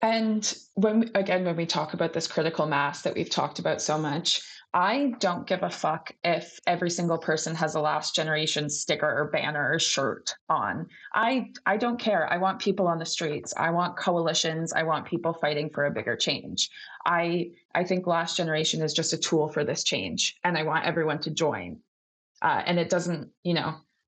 And when we talk about this critical mass that we've talked about so much, I don't give a fuck if every single person has a last generation sticker or banner or shirt on. I don't care. I want people on the streets. I want coalitions. I want people fighting for a bigger change. I think last generation is just a tool for this change, and I want everyone to join. And it doesn't,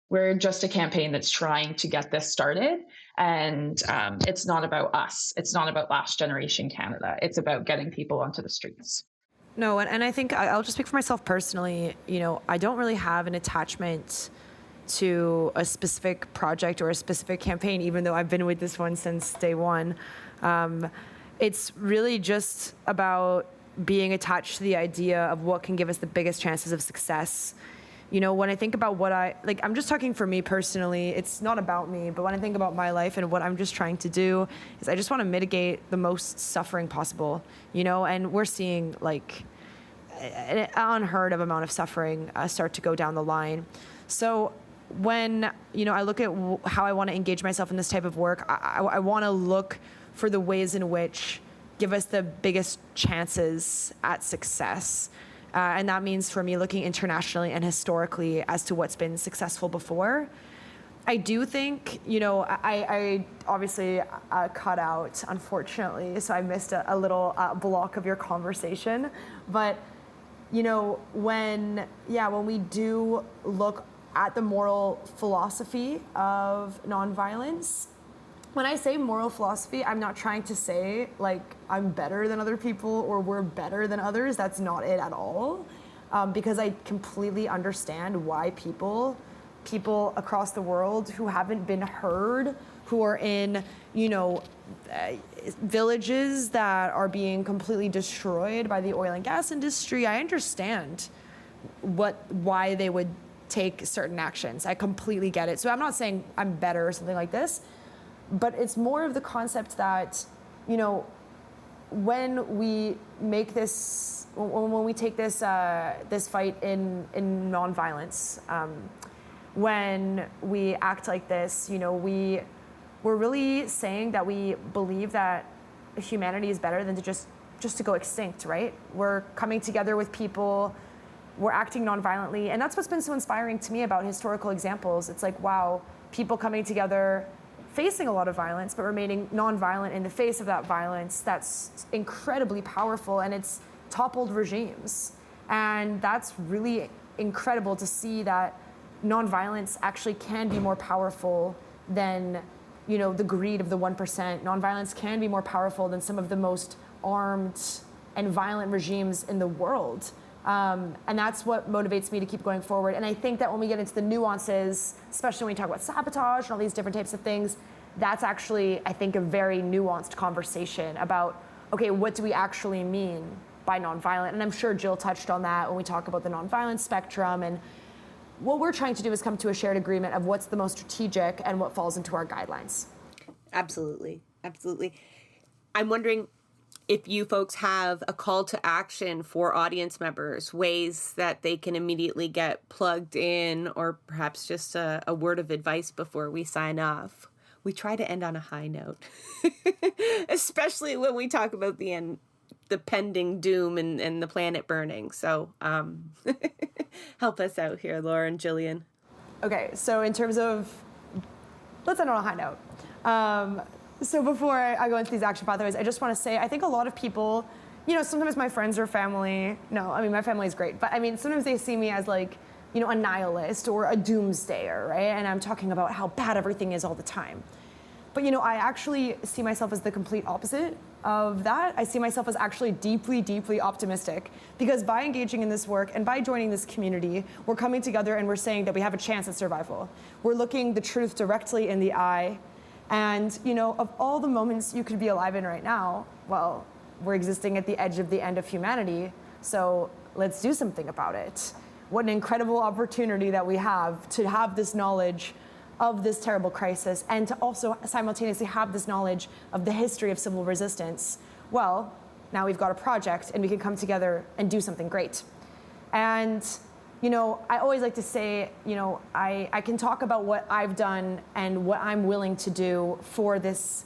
we're just a campaign that's trying to get this started. And it's not about us. It's not about last generation Canada. It's about getting people onto the streets. No, and I think I'll just speak for myself personally. I don't really have an attachment to a specific project or a specific campaign, even though I've been with this one since day one. It's really just about being attached to the idea of what can give us the biggest chances of success. When I think about what I'm just talking for me personally, it's not about me, but when I think about my life and what I'm just trying to do is I just want to mitigate the most suffering possible, and we're seeing like an unheard of amount of suffering start to go down the line. So when, I look at how I want to engage myself in this type of work, I want to look for the ways in which give us the biggest chances at success. And that means for me looking internationally and historically as to what's been successful before. I do think, I obviously cut out, unfortunately, so I missed a little block of your conversation. But, when we do look at the moral philosophy of nonviolence, when I say moral philosophy, I'm not trying to say like I'm better than other people or we're better than others. That's not it at all. Because I completely understand why people across the world who haven't been heard, who are in, villages that are being completely destroyed by the oil and gas industry, I understand why they would take certain actions. I completely get it. So I'm not saying I'm better or something like this. But it's more of the concept that, when we make this, when we take this this fight in nonviolence, when we act like this, we're really saying that we believe that humanity is better than to just to go extinct, right? We're coming together with people, we're acting nonviolently, and that's what's been so inspiring to me about historical examples. It's like, wow, people coming together, facing a lot of violence, but remaining nonviolent in the face of that violence. That's incredibly powerful, and it's toppled regimes. And that's really incredible to see that nonviolence actually can be more powerful than, the greed of the 1%. Nonviolence can be more powerful than some of the most armed and violent regimes in the world. And that's what motivates me to keep going forward. And I think that when we get into the nuances, especially when we talk about sabotage and all these different types of things, that's actually, I think, a very nuanced conversation about, okay, what do we actually mean by nonviolent? And I'm sure Jill touched on that when we talk about the nonviolent spectrum. And what we're trying to do is come to a shared agreement of what's the most strategic and what falls into our guidelines. Absolutely. Absolutely. I'm wondering if you folks have a call to action for audience members, ways that they can immediately get plugged in, or perhaps just a word of advice before we sign off. We try to end on a high note, especially when we talk about the pending doom and the planet burning. So help us out here, Laura and Gillian. Okay, so in terms of, let's end on a high note. So before I go into these action pathways, I just want to say, I think a lot of people, sometimes my friends or family, my family is great, but sometimes they see me as like, a nihilist or a doomsdayer, right? And I'm talking about how bad everything is all the time. But, I actually see myself as the complete opposite. of that, I see myself as actually deeply, deeply optimistic, because by engaging in this work and by joining this community, we're coming together and we're saying that we have a chance at survival. We're looking the truth directly in the eye. And, of all the moments you could be alive in right now, well, we're existing at the edge of the end of humanity, so let's do something about it. What an incredible opportunity that we have to have this knowledge of this terrible crisis, and to also simultaneously have this knowledge of the history of civil resistance. Well, now we've got a project and we can come together and do something great. And, I always like to say, I can talk about what I've done and what I'm willing to do for this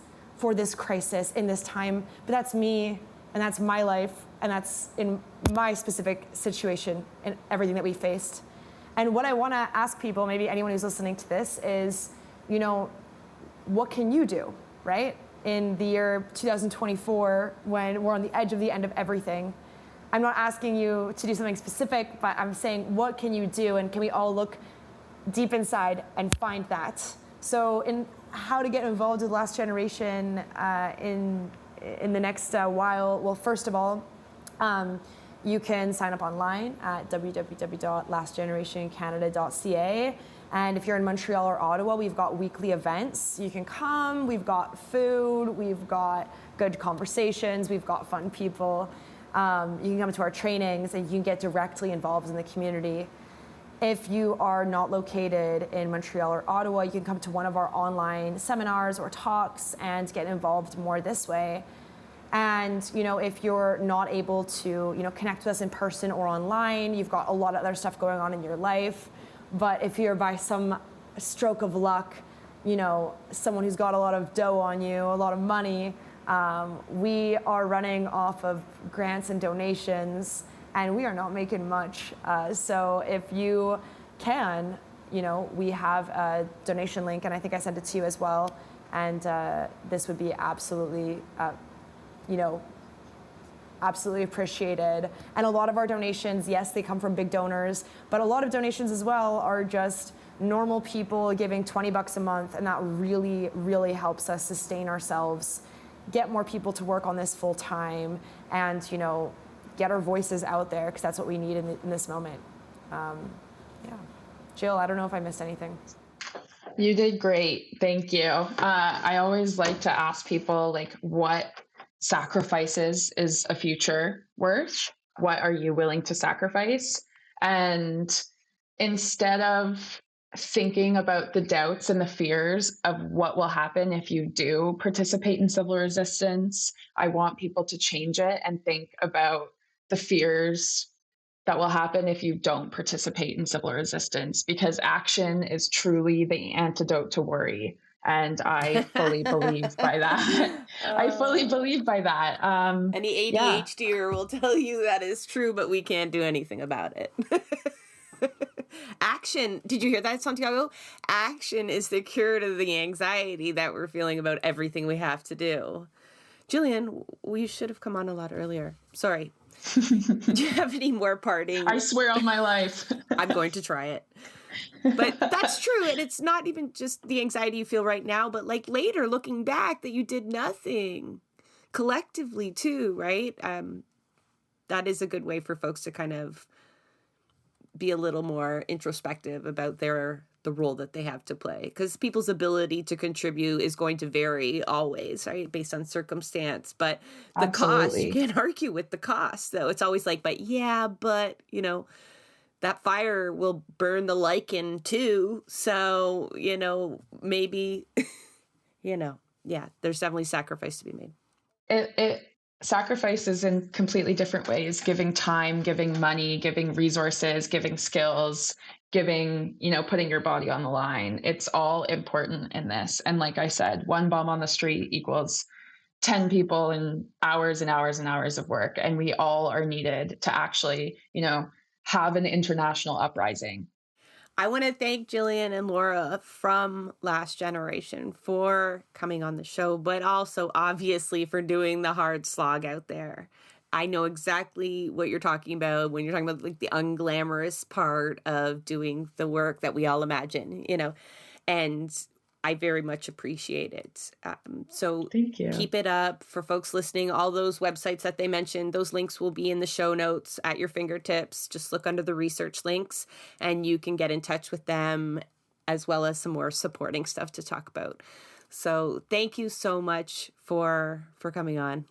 crisis in this time, but that's me and that's my life and that's in my specific situation and everything that we faced. And what I want to ask people, maybe anyone who's listening to this, is, what can you do, right? In the year 2024, when we're on the edge of the end of everything. I'm not asking you to do something specific, but I'm saying, what can you do? And can we all look deep inside and find that? So in how to get involved with Last Generation in the next while, well, first of all, you can sign up online at www.lastgenerationcanada.ca. And if you're in Montreal or Ottawa, we've got weekly events. You can come, we've got food, we've got good conversations, we've got fun people. You can come to our trainings and you can get directly involved in the community. If you are not located in Montreal or Ottawa, you can come to one of our online seminars or talks and get involved more this way. And, if you're not able to, connect with us in person or online, you've got a lot of other stuff going on in your life. But if you're by some stroke of luck, someone who's got a lot of dough on you, a lot of money, we are running off of grants and donations, and we are not making much. So if you can, we have a donation link, and I think I sent it to you as well. And this would be absolutely absolutely appreciated. And a lot of our donations, yes, they come from big donors, but a lot of donations as well are just normal people giving $20 a month, and that really, really helps us sustain ourselves, get more people to work on this full time, and get our voices out there, because that's what we need in this moment. Jill, I don't know if I missed anything. You did great. Thank you. I always like to ask people, what sacrifices is a future worth? What are you willing to sacrifice? And instead of thinking about the doubts and the fears of what will happen if you do participate in civil resistance, I want people to change it and think about the fears that will happen if you don't participate in civil resistance, because action is truly the antidote to worry. And I fully believe by that. I fully believe by that. Any ADHDer will tell you that is true, but we can't do anything about it. Action. Did you hear that, Santiago? Action is the cure to the anxiety that we're feeling about everything we have to do. Gillian, we should have come on a lot earlier. Sorry. Do you have any more parting? I swear on my life. I'm going to try it. But that's true. And it's not even just the anxiety you feel right now, but later looking back that you did nothing collectively too, right? That is a good way for folks to kind of be a little more introspective about the role that they have to play, because people's ability to contribute is going to vary always, right? Based on circumstance, but the cost, you can't argue with the cost. So it's always but that fire will burn the lichen too. So, maybe, there's definitely sacrifice to be made. It sacrifices in completely different ways, giving time, giving money, giving resources, giving skills, giving, putting your body on the line. It's all important in this. And like I said, one bomb on the street equals 10 people and hours and hours and hours of work. And we all are needed to actually, have an international uprising. I want to thank Gillian and Laura from Last Generation for coming on the show, but also obviously for doing the hard slog out there. I know exactly what you're talking about when you're talking about the unglamorous part of doing the work that we all imagine, and I very much appreciate it. So Thank you. keep it up. For folks listening, all those websites that they mentioned, those links will be in the show notes at your fingertips. Just look under the research links and you can get in touch with them, as well as some more supporting stuff to talk about. So thank you so much for coming on.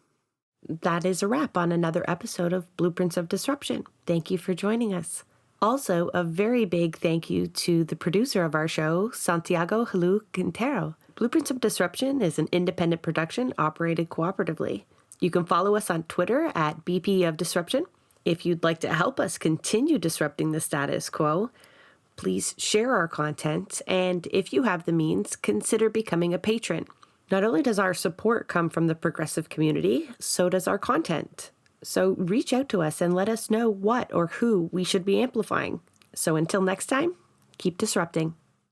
That is a wrap on another episode of Blueprints of Disruption. Thank you for joining us. Also, a very big thank you to the producer of our show, Santiago Halu Quintero. Blueprints of Disruption is an independent production operated cooperatively. You can follow us on Twitter at BP of Disruption. If you'd like to help us continue disrupting the status quo, please share our content, and if you have the means, consider becoming a patron. Not only does our support come from the progressive community, so does our content. So reach out to us and let us know what or who we should be amplifying. So until next time, keep disrupting.